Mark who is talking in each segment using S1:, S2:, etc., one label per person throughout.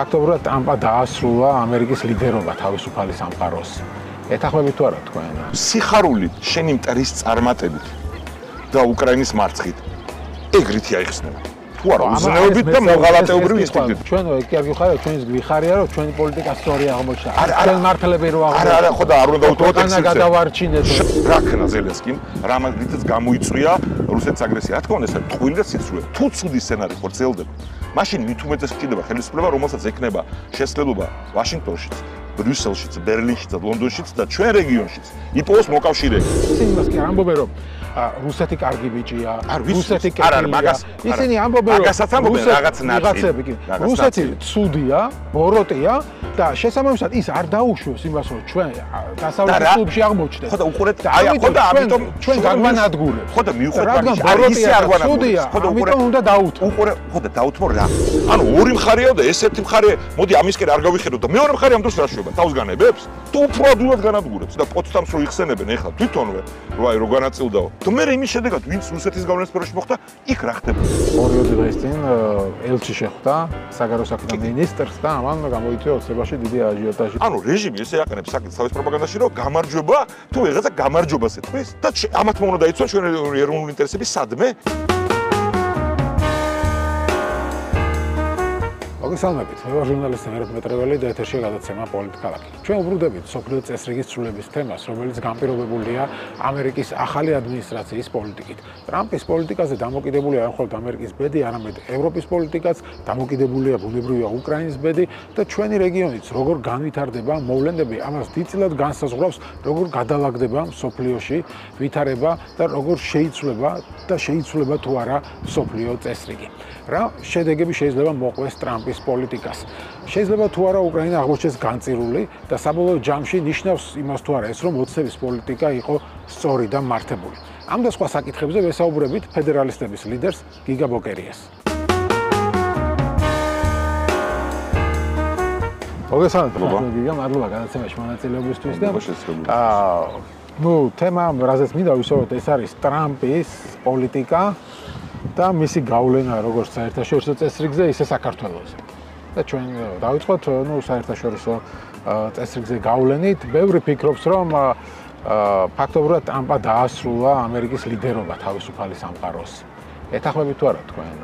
S1: ფაქტობრივად ტრამპმა დაასრულა ამერიკის ლიდერობა თავისუფალი სამყაროს. ეთანხმებით თუ არა თქვენ?
S2: სიხარული შენი მტრის წარმატებით და უკრაინის მარცხით ეგრითი აიხსნება. თუ არა უზნეობით და მოღალატეობრივი ინსტინქტით.
S1: ჩვენ კი არ გიხარია, ჩვენს გიხარია, რომ ჩვენი პოლიტიკა სწორი აღმოჩნდა. ჩვენ მართლები რო აღმოჩნდა.
S2: არა, ხო და არ უნდა უთხოვოთ
S1: ექსპერტს. გადავარჩინეთ.
S2: რა ქნა ზელენსკიმ, რამაც გამოიწვია რუსეთის აგრესია. რა თქმა უნდა, ეს ტყუილი და სიცრუე. თუ ცუდი სცენარი ხორცელდება, მაშინ მით უმეტეს ხდება ხელისუფლება, რომელსაც ექნება შესაძლებლობა ვაშინგტონშიც, ბრიუსელშიც, ბერლინშიც და ლონდონშიც და ჩვენ რეგიონშიც იპოვოს მოკავშირეები.
S1: ისინი მას კი არ ამბობენ, რომ რუსეთი კარგი ბიჭია, რუსეთი
S2: კეთილია.
S1: ისინი ამბობენ, რომ
S2: მაგასაც ამბობენ რაღაც ნაწილი.
S1: რუსეთი ცუდია, ბოროტია და შესაბამისად ის არ დაუშვებს იმას, რომ ჩვენ დასავლეთის კლუბში აღმოჩნდეთ.
S2: ხო და უყურეთ, ხო და ამიტომ
S1: ჩვენ გაგვანადგურებს.
S2: ხო და მიუხედავად
S1: რადგან ბოროტია არ გვანადგურებს. ხო და ამიტომ უნდა დაუთმო.
S2: უყურე, ხო და დაუთმო რა. ანუ ორი მხარეა და ესეთი მხარე, მოდი ამისკენ არ გავიხედოთ და მეორე მხარე ამ დროს რა შვება? თავს განებებს? თუ უფრო ადვილად განადგურებს და პოტსდამს რო იხსენებენ ახლა თვითონვე, რო განაწილდაო. და მე იმის შედეგად ვინც რუსეთის გავლენის სფეროში მოხდა, იქ რა ხდება?
S1: ორი დღის წინ ელჩი შეხვდა საგარეო საქმეთა მინისტრს და ამან გამოიწვია ოცნებაში დიდი აჟიოტაჟი.
S2: ანუ რეჟიმი ესე აყენებს საკითხს თავის პროპაგანდაში, რომ გამარჯვება თუ ვიღაცა გამარჯვებას ეთქვის და ამათ უნდა დაიცვან ჩვენი ეროვნული ინტერესები სადმე? მოგესალმებით, მე ვარ ჟურნალისტი მერაბ მეტრეველი და ეთერშია გადაცემა პოლიტკალაკი. ჩვენ ვბრუნდებით მსოფლიო წესრიგის ცვლილების თემას, რომელიც განპირობებულია ამერიკის ახალი ადმინისტრაციის პოლიტიკით. ტრამპის პოლიტიკაზე დამოკიდებულია არა მხოლოდ ამერიკის ბედი, არამედ ევროპის პოლიტიკაც, დამოკიდებულია ბუნებრივია უკრაინის ბედი და ჩვენი რეგიონიც როგორ განვითარდება, მოვლენები ამას დიდწილად განსაზღვრავს, როგორ გადალაგდება მსოფლიოში ვითარება და როგორ შეიცვლება თუ არა მსოფლიო წესრიგი. რა შედეგები შეიძლება მოყვეს ტრამპის პოლიტიკას. შეიძლება თუ არა უკრაინა აღმოჩნდეს განწირული და საბოლოო ჯამში ნიშნავს იმას თუ არა ეს რომ ოცნების პოლიტიკა იყო სწორი და მართებული. ამ და სხვა საკითხებზე ვესაუბრებით ფედერალისტების ლიდერს გიგა ბოკერიას. მოგესალმებით გიგა, მადლობა გადაცემაში მონაწილეობისთვის და თემა რაზეც მინდა ვისაუბროთ ეს არის ტრამპის პოლიტიკა და მისი გავლენა როგორც საერთაშორისო წესრიგზე, ისე საქართველოზე. და ჩვენ დავიწყოთ საერთაშორისო წესრიგზე გავლენით. ბევრი ფიქრობს, რომ ფაქტობრივად ტრამპმა დაასრულა ამერიკის ლიდერობა თავისუფალი სამყაროს. ეთანხმებით თუ არა თქვენ?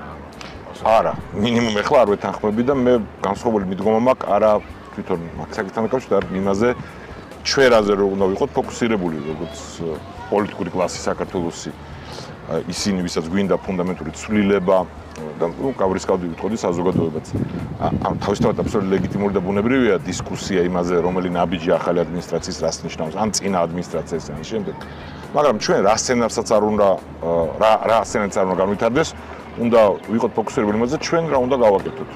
S2: არა, მინიმუმ ეხლა არ ვეთანხმები და მე განსხვავებული მიდგომა მაქვს არა თვითონ მაგ საკითხთან დაკავშირებით, არამედ იმაზე ჩვენაზე რომ უნდა ვიყოთ ფოკუსირებული როგორც პოლიტიკური კლასი საქართველოსი. ისინი, ვისაც გვინდა ფუნდამენტური ცვლილება და გავრისკავდი ვიტყოდი საზოგადოებაც. თავისთავად აბსოლუტურად ლეგიტიმური და ბუნებრივია დისკუსია იმაზე, რომელი ნაბიჯი ახალი ადმინისტრაციის რას ნიშნავს, ან წინა ადმინისტრაციის ან შემდეგ. მაგრამ ჩვენ რა სცენარსაც არ უნდა რა სცენარიც არ უნდა განვითარდეს, უნდა ვიყოთ ფოკუსირებული იმაზე, ჩვენ რა უნდა გავაკეთოთ.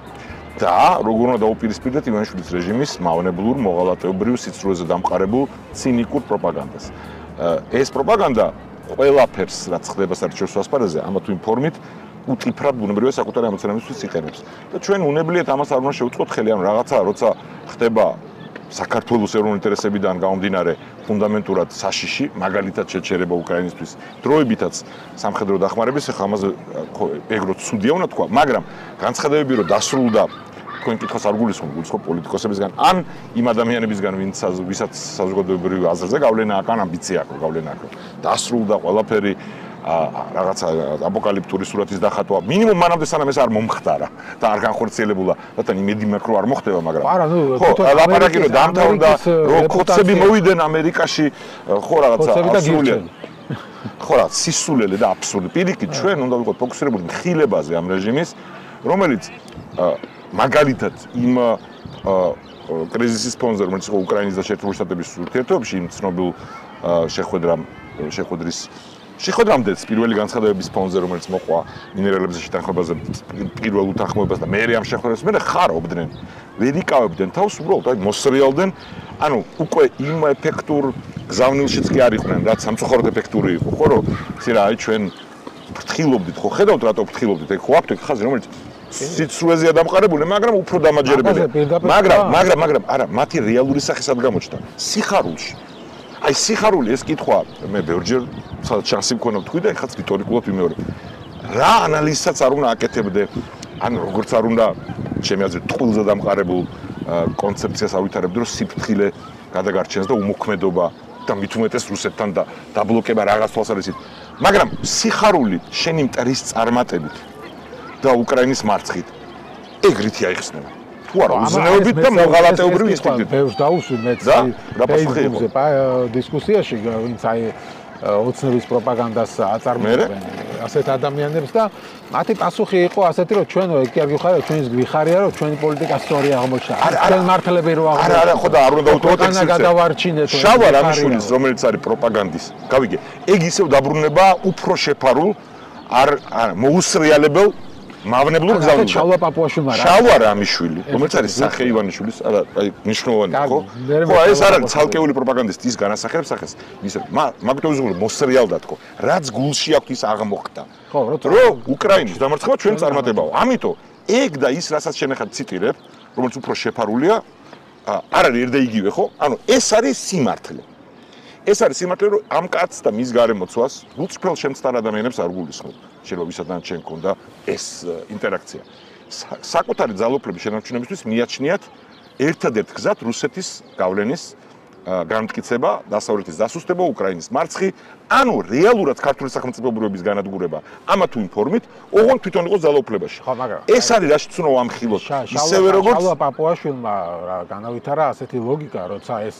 S2: და როგორ უნდა დაუპირისპირდეთ ივანიშვილის რეჟიმის მავნებლურ, მოღალატეობრივ, სიცრუეზე დამყარებულ ცინიკურ პროპაგანდას. ეს პროპაგანდა ყველაფერს რაც ხდება საერთაშორისო ასპარეზზე ამა თუ იმ ფორმით უტიფრად ბუნებრივია საკუთარი ამოცანებისთვის იყენებს და ჩვენ უნებლიეთ ამას არ უნდა შევუწყოთ ხელი ანუ რაღაცა როცა ხდება საქართველოს ეროვნული ინტერესებიდან გამომდინარე ფუნდამენტურად საშიში მაგალითად შეჩერება უკრაინისთვის დროებითაც სამხედრო დახმარების ახლა ამაზე ეგრეთ ცუდია უნდა თქვა მაგრამ განცხადებები რომ დასრულდა თქვენ კითხავს არ გულისხმობ პოლიტიკოსებისგან ან იმ ადამიანებისგან ვისაც საზოგადოებრივ აზრზე გავლენა აქვს ან ამბიცია აქვს გავლენა აქვს დასრულდა ყველაფერი რაღაცა აპოკალიფტური სურათის დახატვა მინიმუმ მანამდე სანამ ეს არ მომხდარა და არ განხორციელებულა რათა იმედი მაქვს რომ არ მოხდება მაგრამ
S1: არა ნუ
S2: ლაპარაკი რომ დამთავრდა რომ კოცები მოვიდნენ ამერიკაში ხო რაღაცა აბსოლუტურად ხო რა სისულელე და აბსურდი პირიქით ჩვენ უნდა ვიყოთ ფოკუსირებული მხილებაზე ამ რეჟიმის რომელიც მაგალითად იმ კრიზისის ფონზე რომელიც იყო უკრაინის და შეერთებული შტატების ურთიერთობებში იმ ცნობილ შეხვედრამდე პირველი განცხადებების ფონზე რომელიც მოყვა მინერალებზე შეთანხმებაზე პირველ უთანხმოებას და მეორე ამ შეხვედრას მე ხარობდნენ ვერ იკავებდნენ თავს უბრალოდ აი მოსრიალდნენ ანუ უკვე იმ ეფექტურ გზავნილშიც კი არ იყვნენ რაც სამწუხაროდ ეფექტური იყო ხო რომ ისე რა აი ჩვენ ფრთხილობდით ხო ხედავთ რატო ფრთხილობდით ეგ ხო აქვს ხაზი რომელიც სიცრუეზეა დამყარებული, მაგრამ უფრო დამაჯერებელია. მაგრამ არა, მათი რეალური სახესად გამოჩნდა. სიხარულში. აი სიხარული ეს კითხვა მე ბევრჯერ სადაც შანსი მქონდა თქვი და ეხაც რიტორიკულად ვიმეორებ. რა ანალიზსაც არ უნდა აკეთებდე, ან როგორც არ უნდა
S3: ჩემი აზრით ტყუილზე დამყარებულ კონცეფციას ავითარებდი, რომ სიფრთხილე გადაგარჩენს და უმოქმედობა და მით უმეტეს რუსეთთან და დაბლოკება რაღაც თვალსაზრისით. მაგრამ სიხარული შენი მტრის წარმატებით და უკრაინის მარცხით ეგრითი აიხსნება. თუ არა, უზნეობით და მოღალატეობრივი ინსტინქტით.
S2: ბევრს დაუსვი მეც ფეისბუქზე დისკუსიაში, ვინც აი ოცნების პროპაგანდას აწარმოებენ ასეთ ადამიანებს და მათი პასუხი იყო ასეთი, რომ ჩვენო ეგ კი არ გიხარია, ჩვენს გვიხარია, რომ ჩვენი პოლიტიკა სწორი აღმოჩნდა. ჩვენ მართლები რო აღმოჩნდა.
S3: არა, ხო და არ უნდა უთხროთ
S2: ეგ გადავარჩინეთ.
S3: შავა რამიშვილის, რომელიც არის პროპაგანდის, გავიგე, ეგ ისევ დაბრუნება უფრო შეფარულ არ მოუსრიალებელ მავნებლურ გზაზე.
S2: შავა პაპუაშვილმა რა.
S3: შავა რამიშვილი, რომელიც არის სახე ივანიშვილის, აი ნიშნულოვანი ხო? ხო, ეს არ არის ცალკეული პროპაგანდისტი, ის განასახელებს სახეს. ის მაგით უზღურო მოსრიალდა თქო. რაც გულში აქვს ის აღმოხდა.
S2: ხო,
S3: რომ უკრაინის დამარცხება ჩვენ წარმატებაა. ამიტომ ეგ და ის, რასაც შენ ახლა ციტირებ, რომელიც უფრო შეფარულია, არ არის ერთ და იგივე, ხო? ანუ ეს არის სიმართლე. ეს არის სიმართლე, რომ ამ კაცს და მის გარემოცვას გულწრფელ შემცდარ ადამიანებს არ გულისხმობ. შეიძლება ვისადან ჩვენ ქონდა ეს ინტერაქცია. საკუთარი ძალოფლების შენარჩუნებისთვის მიაჩნიათ ერთადერთ გზად რუსეთის გავლენის განმტკიცება, დასავლეთის დასუსტება, უკრაინის მარცხი, ანუ რეალურად ქართული სახელმწიფოებრიობის განადგურება ამა თუ იმ ფორმით, ოღონდ თვითონ იყო ძალაუფლებაში. ეს არის რაშიც უნდა ვამხილოთ. ისევე როგორც
S2: შავა პაპუაშვილმა განავითარა ასეთი ლოგიკა, როცა ეს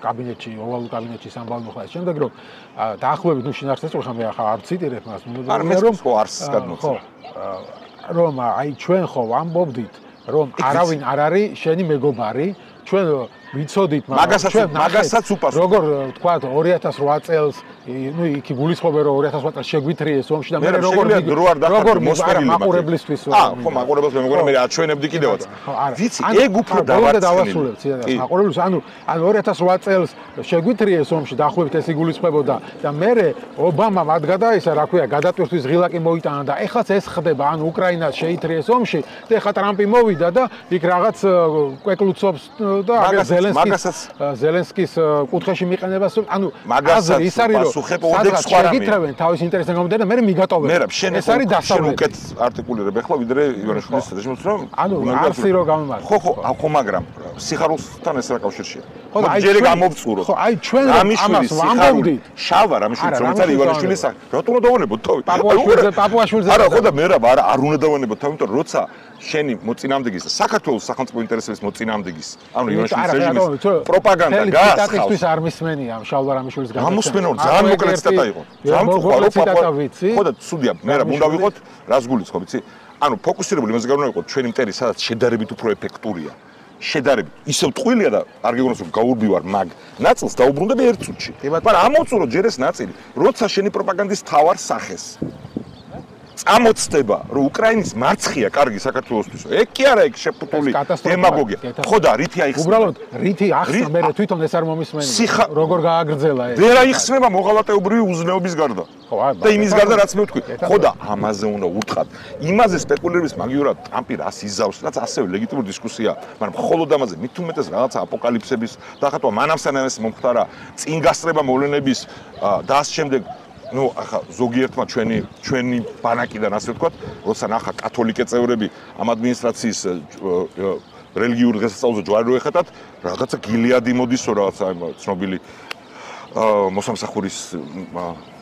S2: კაბინეტში, ოვალურ კაბინეტში სამბალო მოხდა. შემდეგ რომ დაახლოებით ნუ შინაარსს ხო მე ახლა არ ციტირებ მას,
S3: რომ ხო არსს გადმოცა.
S2: რომ აი ჩვენ ხო ვამბობდით, რომ არავინ არ არის შენი მეგობარი, ჩვენ ვიცოდით,
S3: მაგასაც უპასუხო.
S2: როგორ თქვა 2008 წელს, ნუ იქ გულისხმობენ რომ 2008 წელს შეგვითრიეს ომში და მე როგორ მაყურებლისთვის
S3: ხო მაყურებელს მე მეგონა მე აჩვენებდი კიდევაც. ვიცი, ეგ უფრო
S2: დავასრულებ ციდან მაყურებელს, ანუ 2008 წელს შეგვითრიეს ომში დაახლოებით ეს იგულისხმებოდა და მე ობამამ მათ გადაისა, რა ქვია, გადატვირთვის ღილაკი მოიტანა და ეხლაც ეს ხდება, ანუ უკრაინა შეითრიეს ომში და ეხლა ტრამპი მოვიდა და იქ რაღაც კვეკლუცობს და ზელენსკის კუთხეში მიყენებას, ანუ აზრი ის არის, რომ
S3: სადღაც
S2: შეგითრევენ თავის ინტერესთან გამომდინარე და მე მიგატოვებ. ეს არის დასავლეთი.
S3: უკეთ არტიკულირებ ახლა ვიდრე ივანიშვილის სადაშმოს რომ
S2: ანუ არსი რო გამომარ.
S3: ხო, მაგრამ სიხარულთან ეს რა კავშირშია? ხო, ჯერ გამოვწუროთ.
S2: ხო, აი ჩვენ ამას ვამბობდით.
S3: შავა რამიშვილის რომელიც არის ივანიშვილის რატომ უნდა დავანებოთ თავი?
S2: პაპუაშვილზე.
S3: არა, ხო და მე არ უნდა დავანებოთ თავი, იმიტომ რომ როცა შენი მოწინააღმდეგის და საქართველოს სახელმწიფო ინტერესების მოწინააღმდეგის, ანუ ივანიშვილის რეჟიმის პროპაგანდა
S2: გაასხავს. არ მისმენია ამ შალვა რამიშვილის
S3: განაცხადება. ამოსმენო ძალიან მოკლე ციტატა იყო. ძალიან ხო და ცუდია, მე რა უნდა ვიყოთ, რას გულისხმობ, იცი? ანუ ფოკუსირებული იმაზე უნდა ვიყოთ ჩვენი მტერი, სადაც შედარებით უფრო ეფექტურია. შედარებით ისევ ტყუილია და არ გეგონოს რომ გაურბივარ მაგ ნაწილს დაუბრუნდები ერთ წუთში. მაგრამ ამოვწურო ჯერ ეს ნაწილი, როცა შენი პროპაგანდის თავარ სახეს წამოწდება, რომ უკრაინის მარცხია კარგი საქართველოსთვის. ეგ კი არა, ეგ შეფუთული დემაგოგია. ხო და რითი აიხსნება?
S2: უბრალოდ რითი ახსნა მე თვითონ ეს არ მომისმენია. როგორ გააგრძელა ეს?
S3: ვერ აიხსნება მოღალატეობრივი უზნეობის გარდა. და იმის გარდა რაც მე ვთქვი. ხო და ამაზე უნდა უთხრათ. იმაზე სპეკულირების მაგივრად ტრამპი რას იზავს, რაც ასევე ლეგიტიმური დისკუსია, მაგრამ ხოლოდ ამაზე მით უმეტეს რაღაცა აპოკალიფსების და ხატვა მანამსანანეს მომხდარა წინ გასწრება მოვლენების და ამ შემდეგ ну, ახლა ზოგიერთმა ჩვენი ბანაკიდან ასე ვთქვათ, როცა ნახა კათოლიკე წევრები ამ ადმინისტრაციის რელიგიურ დღესასწაულზე ჯვარი რო ეხეთათ, რაღაცა გილიადი მოდისო, რაღაცა ცნობილი მოსამსახურის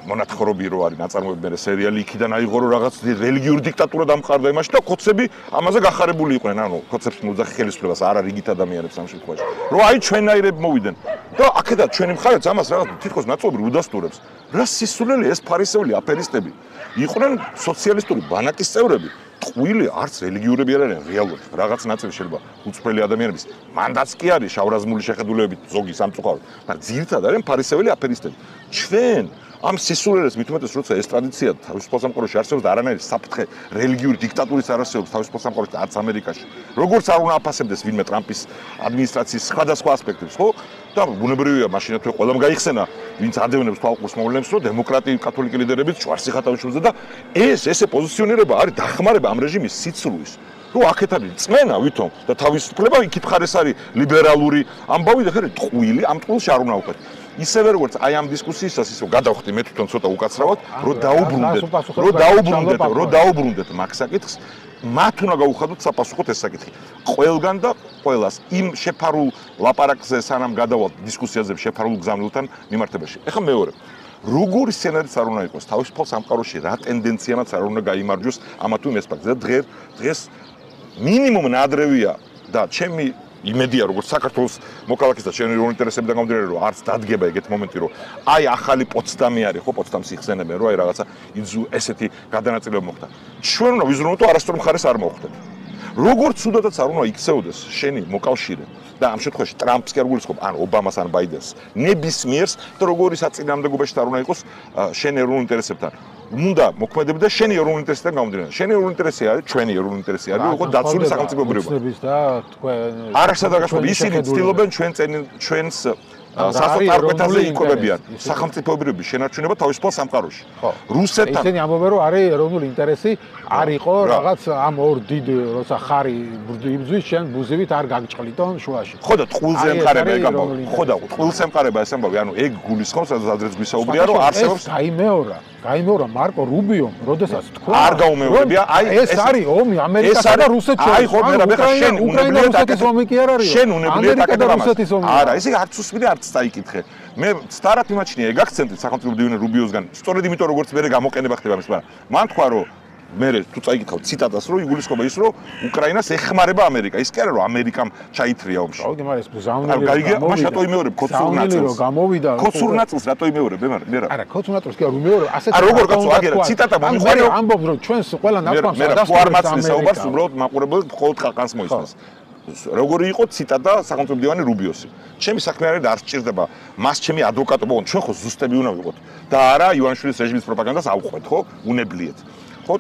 S3: მონათხრობი რო არის ნაწარმოებები და სერიალი იქიდან აიღო რომ რაღაც რელიგიური დიქტატურა დამყარდა იმაში და კოცები ამაზე გახარებული იყვნენ, ანუ კოცებს მოძახი ხელისუფლებას, არა რიგით ადამიანებს ამ შემთხვევაში. რომ აი ჩვენაირები მოვიდნენ და აქედან ჩვენი მხარეც ამას რაღაც თითქოს ნაწილობრივ უდასტურებს. რა სისულელი ეს ფარისეული აფერისტები იყვნენ სოციალისტური ბანაკის წევრები. ტყუილი არც რელიგიურები არ არიან რეალურად. რაღაც ნაწილი შეიძლება უცხოელი ადამიანების მანდაც კი არის შავრაზმული შეხედულებებით ზოგი სამწუხაროდ, მაგრამ ძირითადად არიან ფარისეული აფერისტები. ჩვენ ამ სისულელეს მით უმეტეს როცა ეს ტრადიცია თავისუფალ სამყაროში არსებობს და არანაირი საფრთხე რელიგიური დიქტატურის არ არსებობს თავისუფალ სამყაროში და არც ამერიკაში. როგორც არ უნდა აფასებდეს ვინმე ტრამპის ადმინისტრაციის სხვადასხვა ასპექტებს, ხო? და ბუნებრივია, მაშინ თუ ყველამ გაიხსენა, ვინც ადევნებს თვალყურს მოვლენებს, რომ დემოკრატიული კათოლიკე ლიდერებიც ჯვარს იხატავენ და ესე პოზიციონირება არის დახმარება ამ რეჟიმის სიცრუის. რომ აქეთ არის წმენა ვითომ და თავისუფლება იქით ხარ ეს არის ლიბერალური ამბავი და ხარ ტყუილი ამ ტყუილში არ უნდა ვუყეთ. ისევე როგორც აი ამ დისკუსიისას ისო გადავხდი მე თვითონ ცოტა უკაცრავად, რომ დაუბრუნდეთ მაგ საკითხს, მათ უნდა გაუხადოთ საპასუხოდ ეს საკითხი. ყველგან და ყველას იმ შეფარულ ლაპარაკზე სანამ გადავალთ დისკუსიაზე შეფარულ გზავნილთან მიმართებაში. ეხლა მეორე როგორი სცენარიც არ უნდა იყოს თავისუფალ სამყაროში რა ტენდენციამაც არ უნდა გაიმარჯვოს ამა თუ იმ ასპექტზე. დღეს მინიმუმ ნადრევია და ჩემი იმედია როგორც საქართველოს მოქალაქის და ჩემი ინტერესებიდან გამომდინარე რომ არც დადგება ეგეთ მომენტი რომ აი ახალი პოცდამი არის ხო პოცდამს იხსენებენ რომ აი რაღაცა ესეთი გადანაწილება მოხდა. ჩვენ უნდა ვიზრუნოთ რომ არასწორ მხარეს არ მოხვდეთ. როგორც უდადაც არ უნდა იქცეოდეს შენი მოკავშირე და ამ შემთხვევაში ტრამპს კი არ გულისხმობ ან ობამას ან ბაიდენს ნებისმიერს და როგორი საწინააღმდეგობაში არ უნდა იყოს შენ ეროვნულ ინტერესებთან. უნდა მოქმედებდა შენი ეროვნულ ინტერესებთან გამომდინარე. შენი ეროვნული ინტერესი არის, ჩვენი ეროვნული ინტერესი არის, როგორც დაცული სახელმწიფოებრიობა. არასადა გასწორ ისინი ცდილობენ ჩვენს სასწავლებლებზე იკვებებიან სახელმწიფოებრიობის შენარჩუნება თავისუფალ სამყაროში. რუსეთთან
S2: ისინი ამბობენ რომ არის ეროვნული ინტერესი, არ იყო რაღაც ამ ორ დიდ როცა ხარი იბრძვის შენ ბუზივით არ გაგჭყლიტონ შუაში.
S3: ხო და ტყუილზე ემყარება ეგ ამბავი. ხო და ტყუილზე ემყარება ეს ამბავი, ანუ ეგ გულისხმობს ადრეც გვისაუბრია რომ არსებობს
S2: გაიმეორა მარკო რუბიომ, როდესაც თქვა
S3: არ გაუმეორებია, აი
S2: ეს არის ომი ამერიკასა და რუსეთს შორის.
S3: აი ხო მე შენ
S2: უკრაინა რუსეთის ომი კი არ არის.
S3: შენ უნებლიეთ აკეთებ ამას. არა, ესე არც უსმენე არც წაიკითხე. მე სტარად მიმაჩნია ეგ აქცენტი სახელმწიფო დივინე რუბიოსგან. სწორედ იმიტომ როგორც მე გამოყენება ხდება ამის, მაგრამ მან თქვა რომ მე თუ წაიკითხავ ციტატას რომ იგულისხმობა ის რომ უკრაინას ეხმარება ამერიკა. ის კი არა რომ ამერიკამ ჩაითრია ომში.
S2: აუდი მაგრამ ეს ბზავნელი
S3: მაშ რატო იმეორებ ქოცურ ნაწილს?
S2: გამოვიდა
S3: ქოცურ ნაწილს რატო იმეორებ? მე რა.
S2: არა ქოცურ ნაწილს კი არ უმეორებ. ასეთ
S3: როგორ კაცო აგერა ციტატა მომიყვარე რომ
S2: ამბობ რომ ჩვენს ყველა ნაცვლს
S3: დასწრებს საუბარს უბრალოდ მაყურებელს მხოლოდ ყანს მოისმენს. როგორი იყო ციტატა სახელმწიფო დივანი რუბიოსი. ჩემი საქმე არის და არ სჭირდება მას ჩემი ადვოკატი მოგონ ჩვენ ხო ზუსტები უნდა ვიყოთ და არა ივანიშვილის რეჟიმის პროპაგანდას ავყვეთ ხო უნებლიეთ. ხო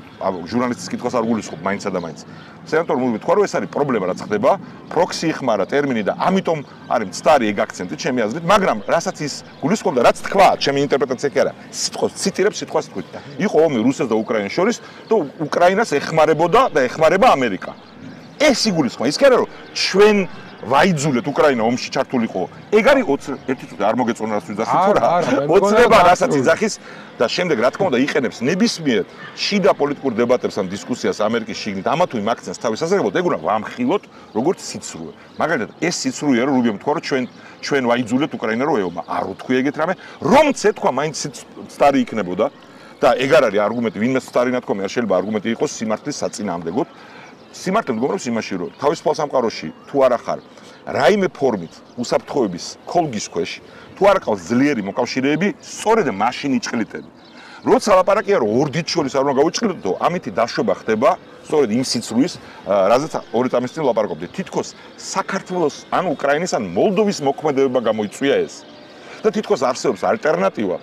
S3: ჟურნალისტის კითხვას არ გულისხმობ მაინცსა და მაინც. სენატორ მოვიდა თქვა რომ ეს არის პრობლემა რაც ხდება პროქსი იხმარა ტერმინი და ამიტომ არის მცდარი ეგ აქცენტი ჩემი აზრით მაგრამ რასაც ის გულისხმობდა რაც თქვა ჩემი ინტერპრეტაცია კი არა სიტყვას ციტირებს სიტყვას თქვით იყო ომი რუსეთს და უკრაინას შორის და უკრაინას ეხმარებოდა და ეხმარება ამერიკა ეს იგულისხმება ის კი არა რომ ჩვენ ვაიძულეთ უკრაინა ომში ჩართულიყო ეგ არის 21 წუთი არ მოგეწონა რას ვიძახით რა ოცნება რასაც იძახის და შემდეგ რა თქმა უნდა იყენებს ნებისმიერ შიდა პოლიტიკურ დებატებს ან დისკუსიას ამერიკის შიგნით ამა თუ იმ აქცენტს თავის ასაგებოდ ეგ უნდა ვამხილოთ როგორც სიცრუე მაგალითად ეს სიცრუეა რომ რუბიომ თქვა რომ ჩვენ ვაიძულეთ უკრაინა რომ ეომა არ უთქვი ეგეთ რამე რომც ეთქვა მაინც სტარი იქნებოდა და ეგ არ არის არგუმენტი ვინმე სტარი ნათქვამი არ შეიძლება არგუმენტი იყოს სიმართლის საწინააღმდეგოდ სიმართლე მდგომარეობს იმაში რომ თავისუფალ სამყაროში თუ არა ხარ რაიმე ფორმით უსაფრთხოების ქოლგის ქვეშ თუ არ ყავს ძლიერი მოკავშირეები სწორედ მაშინ იჭყლიტები როცა ლაპარაკია რომ ორ დიდ შორის არ უნდა გაუჭყლიტო ამითი დაშვება ხდება სწორედ იმ სიცრუის რაზეც ორი წამის წინ ლაპარაკობდი თითქოს საქართველოს ან უკრაინის ან მოლდოვის მოქმედებება გამოიწვია ეს და თითქოს არსებობს ალტერნატივა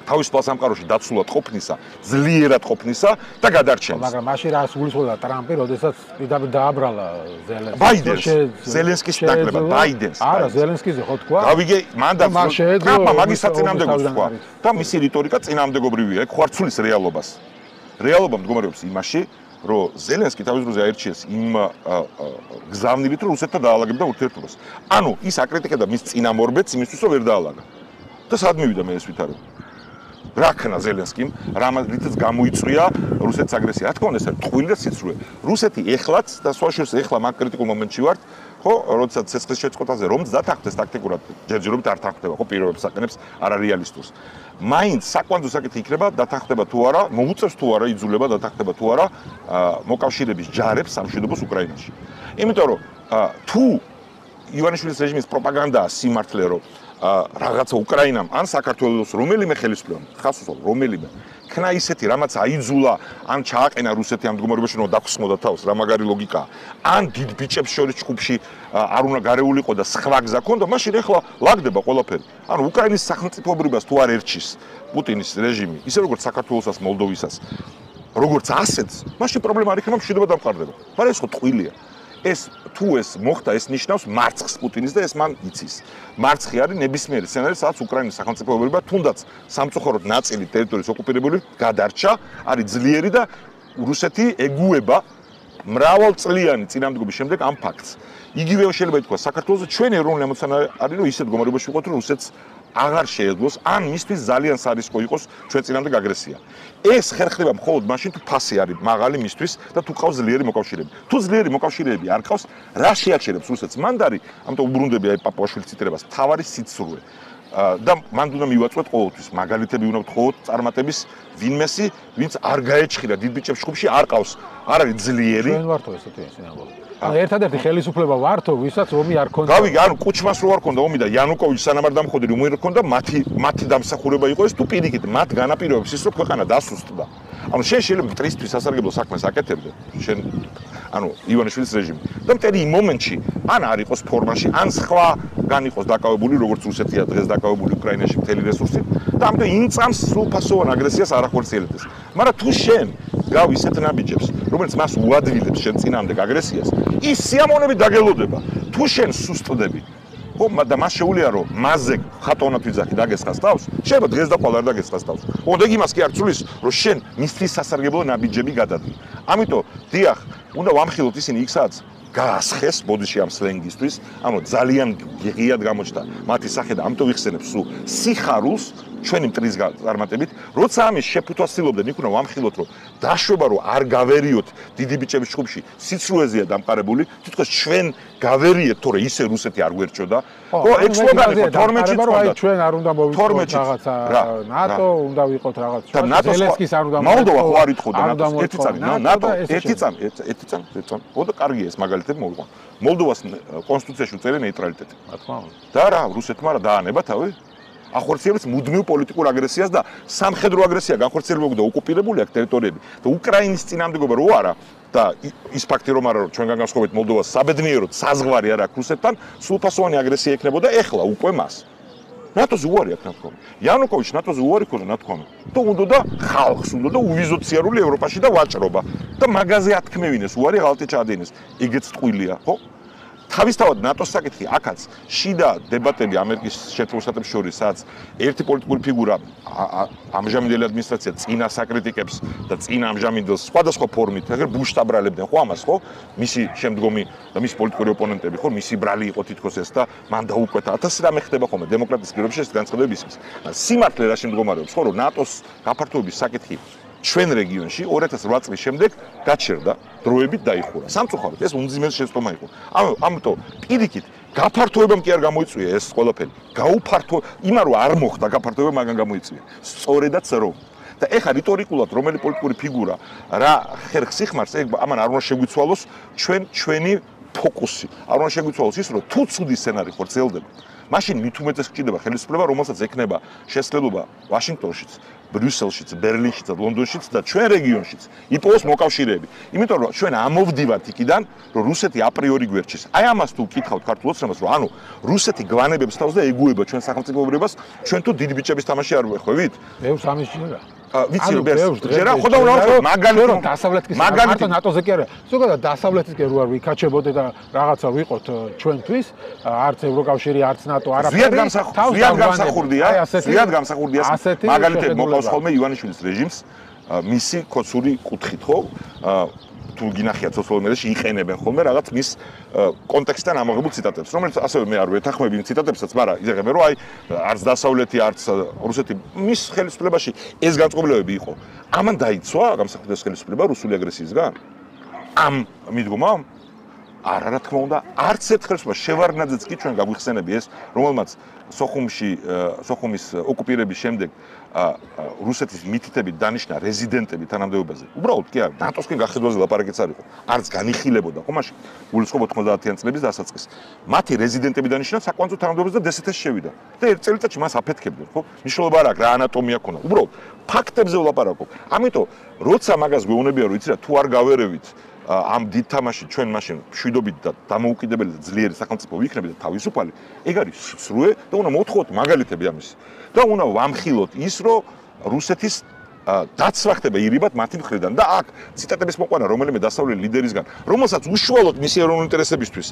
S3: თავისუფალ სამყაროში დაცულად ყოფნისა, ძლიერად ყოფნისა და გადარჩენის.
S2: მაგრამ მაშინ რას გულისხმობდა ტრამპი, როდესაც პირდაპირ დააბრალა ზელენსკის.
S3: ბაიდენს, ზელენსკის ნაკლებად, ბაიდენს.
S2: არა, ზელენსკიზე ხო თქვა?
S3: გავიგე, მან და ტრამპმა მაგის საწინააღმდეგოს თქვა. და მისი რიტორიკა წინააღმდეგობრივია, ეგ ხوارცულის რეალობას. რეალობა მდგომარეობს იმაში, რომ ზელენსკი თავის დროზე აირჩიეს იმ გზავნილით, რომ რუსეთთან დაალაგებდა ურთიერთობას. ანუ ის აკრიტიკებდა მის წინამორბედს იმისთვის, რომ ვერ დაალაგა. და სად მივიდა მე ეს ვითარება? რა ქნა ზელენსკიმ, რითაც გამოიწვია რუსეთის აგრესია. რა თქმა უნდა, ეს არის ტყუილი და სიცრუე. რუსეთი ეხლაც და სხვა შორის ეხლა მაგ კრიტიკულ მომენტში ვართ, ხო, როდესაც ცეცხლის შეწყვეტაზე რომს დათანხმდეს ტაქტიკურად, ჯერჯერობით არ თანხმდება, ხო, პირობებს აყენებს არარეალისტურს. მაინც საკვანძო საკითხი იქნება, დათანხმდება თუ არა, მოუწევს თუ არა, იძულება დათანხმდება თუ არა მოკავშირეების ჯარებს სამშვიდობოს უკრაინაში. იმიტომ რომ თუ ივანიშვილის რეჟიმის პროპაგანდაა სიმართლე, რომ რაღაცა უკრაინამ ან საქართველოს რომელიმე ხელისუფლებამ ხას უსვამს რომელიმე ქნა ისეთი რამაც აიძულა ან ჩააყენა რუსეთი ამ მდგომარეობაში რომ დაგხსნოდა თავს რა მაგარი ლოგიკაა ან დიდ ბიჭებს შორის ჯგუფში არ უნდა გარეულიყო და სხვა გზა ქონდა მაშინ ეხლა ლაგდება ყველაფერი ანუ უკრაინის სახელმწიფოებრიობას თუ არ ერჩის პუტინის რეჟიმი ისე როგორც საქართველოსაც მოლდოვისას როგორც ასეთს მაშინ პრობლემა არ იქნება მშვიდობა დამყარდება მაგრამ ეს ხო ტყუილია ეს თუ ეს მოხდა ეს ნიშნავს მარცხს პუტინის და ეს მან იცის. მარცხი არის ნებისმიერი სცენარი, სადაც უკრაინის სახელმწიფოებრიობა თუნდაც სამწუხაროდ ნაწილი ტერიტორიის ოკუპირებული გადარჩა, არის ძლიერი და რუსეთი ეგუება მრავალწლიანი წინამდგომის შემდეგ ამ ფაქტს. იგივე შეიძლება ითქვას საქართველოს ჩვენი ეროვნული ამოცანა არის რომ ისეთ მდგომარეობაში ვიყოთ რომ რუსეთს აღარ შეეძლოს, ან მისთვის ძალიან სარისკო იყოს ჩვენ წინამდე აგრესია. ეს ხერხდება მხოლოდ მაშინ თუ ფასი არის მაღალი მისთვის და თუ ყავს ძლიერი მოკავშირეები. თუ ძლიერი მოკავშირეები არ ყავს, რა შეაჩერებს რუსეთს? მანდარი, ამიტომ უბრუნდები აი პაპუაშვილის ციტირებას, თავარი სიცრუე. და მან უნდა მივაწვეთ ყოველთვის მაგალითები უნდა ვთხოვოთ წარმატების ვინმესი, ვინც არ გაეჭხირა დიდ ბიჭებს ჯგუფში, არ ყავს, არ არის ძლიერი.
S2: ჩვენ ვართო ესეთი სინამდვილე. ანუ ერთადერთი ხელისუფლება ვართო, ვისაც ომი არ ქონდა.
S3: გავიგე, ანუ კუჩმას რო არ ქონდა ომი და იანუკოვიჩი სანამ არ დამხოდა, ომი რო ქონდა, მათი დამსახურება იყო ეს თუ პირიქით, მათ განაპირობებს ის რომ ქვეყანა დასუსტდა. ანუ შენ შეიძლება მტრისთვის სასარგებლო საქმეს აკეთებდე, შენ ანუ ივანიშვილის რეჟიმი. და მტერი იმ მომენტში ან არ იყოს ფორმაში, ან სხვაგან იყოს დაკავებული, როგორც რუსეთია დღეს დაკავებული უკრაინაში მთელი რესურსით და ამიტომ ინწამს სრულფასოვან აგრესიას არ ახორციელებს. მაგრამ თუ შენ გავ ისეთ ნაბიჯებს, რომელიც მას უადვილებს შენ წინამდებ აგრესიას, ის სიამოვნებით დაგელოდება. თუ შენ სუსტდები, ხო, და მას შეუძლია რომ მასზე ხატონად ვიძახი დაგესხას თავს, შეიძლება დღეს და ყოველ არ დაგესხას თავს. ოღონდ იმას კი არ ცulis, რომ შენ მისთვის სასარგებლო ნაბიჯები გადადგი. ამიტომ დიახ, უნდა ვამხილოთ ისინი იქ სადაც გაასხეს ბოდიში ამ სლენგისთვის, ანუ ძალიან ღიად გამოჩნდა მათი სახე და ამიტომ ვიხსენებ სულ სიხარულს ჩვენი მტრის წარმატებით, როცა ამის შეფუთვა ცდილობდნენ, იქ უნდა ვამხილოთ, რომ დაშვება რომ არ გავერიოთ დიდი ბიჭების ჯგუფში, სიცრუეზეა დამყარებული, თითქოს ჩვენ გავერიეთ, თორე ისე რუსეთი არ გვერჩოდა. ხო, ეგ სლოგანი ხო 12-ში
S2: წონდა. ჩვენ არ უნდა მოვიყოთ რაღაცა ნატო, უნდა ვიყოთ რაღაცა. ზელენსკის არ უნდა
S3: მოლდოვა ხო არ ითხოვდა ნატოს. ერთი წამი, ნატო, ერთი წამი. ხო და კარგია ეს მაგალითები მოვიყვან. მოლდოვას კონსტიტუციაში უწერია ნეიტრალიტეტი.
S2: რა თქმა უნდა.
S3: და რა, რუსეთმა რა დაანება თავი? ახორციელებს მუდმივ პოლიტიკურ აგრესიას და სამხედრო აგრესია განხორციელებდა და ოკუპირებული აქვს ტერიტორიები და უკრაინის წინამდებობა რო არა და ის ფაქტი რომ არა რომ ჩვენგან განსხვავებით მოლდოვას საბედნიეროდ საზღვარი არ აქვს რუსეთთან, სრულფასოვანი აგრესია ექნებოდა ეხლა უკვე მას. ნატოზე უარი აქვს ნათქვამი. იანუკოვიჩი ნატოზე უარი ქონდა ნათქვამი. და უნდა და ხალხს უნდა და უიზოციარული ევროპაში და ვაჭრობა და მაგაზე ათქმევინეს უარი ღალატი ჩაადენეს. ეგეც ტყუილია, ხო? თავისთავად ნატოს საკითხი აქაც შიდა დებატები ამერიკის შეერთებულ შტატებს შორის, სადაც ერთი პოლიტიკური ფიგურა ამჟამინდელი ადმინისტრაცია წინა საკრიტიკებს და წინა ამჟამინდელს სხვადასხვა ფორმით ეგრე ბუშტაბრალებდნენ ხო ამას ხო მისი შემდგომი და მისი პოლიტიკური ოპონენტები ხო მისი ბრალი იყო თითქოს ეს და მან დაუკვეთა 1000 რამე ხდება ხოლმე დემოკრატიის პირობებში ეს განცხადებები ისმის სიმართლე რა შემდგომარეობს ხო რომ ნატოს გაფართოების საკითხი ჩვენ რეგიონში 2008 წლის შემდეგ გაჩერდა, დროებით დაიხურა. სამწუხაროდ ეს უმძიმეს შეცდომა იყო. ამიტომ პირიქით გაფართოებამ კი არ გამოიწვია ეს ყველაფერი. გაუფართო, იმან რომ არ მოხდა გაფართოება, მაგან გამოიწვია. სწორედაც რომ და ეხა რიტორიკულად რომელი პოლიტიკური ფიგურა რა ხერხს იხმარს, ეგ ამან არ უნდა შეგვიცვალოს ჩვენი ფოკუსი. არ უნდა შეგვიცვალოს ის, რომ თუ ცუდი სცენარი ხორციელდება, მაშინ მით უმეტეს გჭირდება ხელისუფლება, რომელსაც ექნება შესაძლებლობა ვაშინგტონშიც, ბრიუსელშიც, ბერლინშიც და ლონდონშიც და ჩვენ რეგიონშიც იპოვოს მოკავშირეები. იმიტომ რომ ჩვენ ამოვდივართ იქიდან, რომ რუსეთი აპრიორი გვერჩის. აი ამას თუ ვკითხავთ ქართულ ოცნებას, რომ ანუ რუსეთი გვანებებს თავს და ეგუება ჩვენ სახელმწიფოებრებას, ჩვენ თუ დიდი ბიჭების თამაში არ ვეხვევით?
S2: მეუს ამის ჯერა.
S3: ვიცი რომ ჯერა ხო და მაგალითად
S2: რომ დასავლეთის მარტო ნატოზე კი არა. ზოგადად დასავლეთის კი რო არ ვიქაჩებოდე და რაღაცა ვიყოთ ჩვენთვის, არც ევროკავშირი, არც ნატო, არაფერი.
S3: ზიად გამსახურდია. მაგალითად მოყავს ხოლმე ივანიშვილის რეჟიმს მისი კოცური კუთხით ხო? თუ გინახიათ სოციალურ მედიაში იყენებენ ხოლმე რაღაც მის კონტექსტთან ამოღებულ ციტატებს, რომელიც ასევე მე არ ვეთანხმები იმ ციტატებსაც, მაგრამ იზრდება რომ აი არც დასავლეთი, არც რუსეთი მის ხელისუფლებაში ეს განწყობილებები იყო. ამან დაიცვა გამსახურდიას ხელისუფლება რუსული აგრესიისგან? ამ მიდგომამ? არა, რა თქმა უნდა, არც ერთ ხელისუფლება შევარდნაძეც კი ჩვენ გაგვიხსენები ეს, რომელმაც სოხუმის ოკუპირების შემდეგ რუსეთის მითითებით დანიშნა რეზიდენტები თანამდებობაზე. უბრალოდ კი არა, ნატოსკენ გახედვაზე ლაპარაკიც არ იყო. არც განიხილებოდა ხო მაშინ გულისხმობ 90-იან წლების დასაწყისს. მათი რეზიდენტები დანიშნა საკვანძო თანამდებობაზე და დსთ-ში შევიდა. და ერთ წელიწადში მას აფეთქებდნენ, ხო? მნიშვნელობა არ აქვს რა ანატომია ქონდა. უბრალოდ ფაქტებზე ვლაპარაკობ. ამიტომ როცა მაგას გვეუბნებია რომ იცი რა თუ არ გავერევით ამ დიდ თამაში ჩვენ მაშინ მშვიდობით და დამოუკიდებელი და ძლიერი სახელმწიფო ვიქნებით და თავისუფალი, ეგ არის სრუე და უნდა მოვთხოვოთ მაგალითები ამის. და უნდა ვამხილოთ ის, რომ რუსეთის დაცვა ხდება ირიბად მათი მხრიდან და აქ ციტატების მოყვანა რომელიმე დასავლელი ლიდერისგან, რომელსაც უშუალოდ მისი ეროვნული ინტერესებისთვის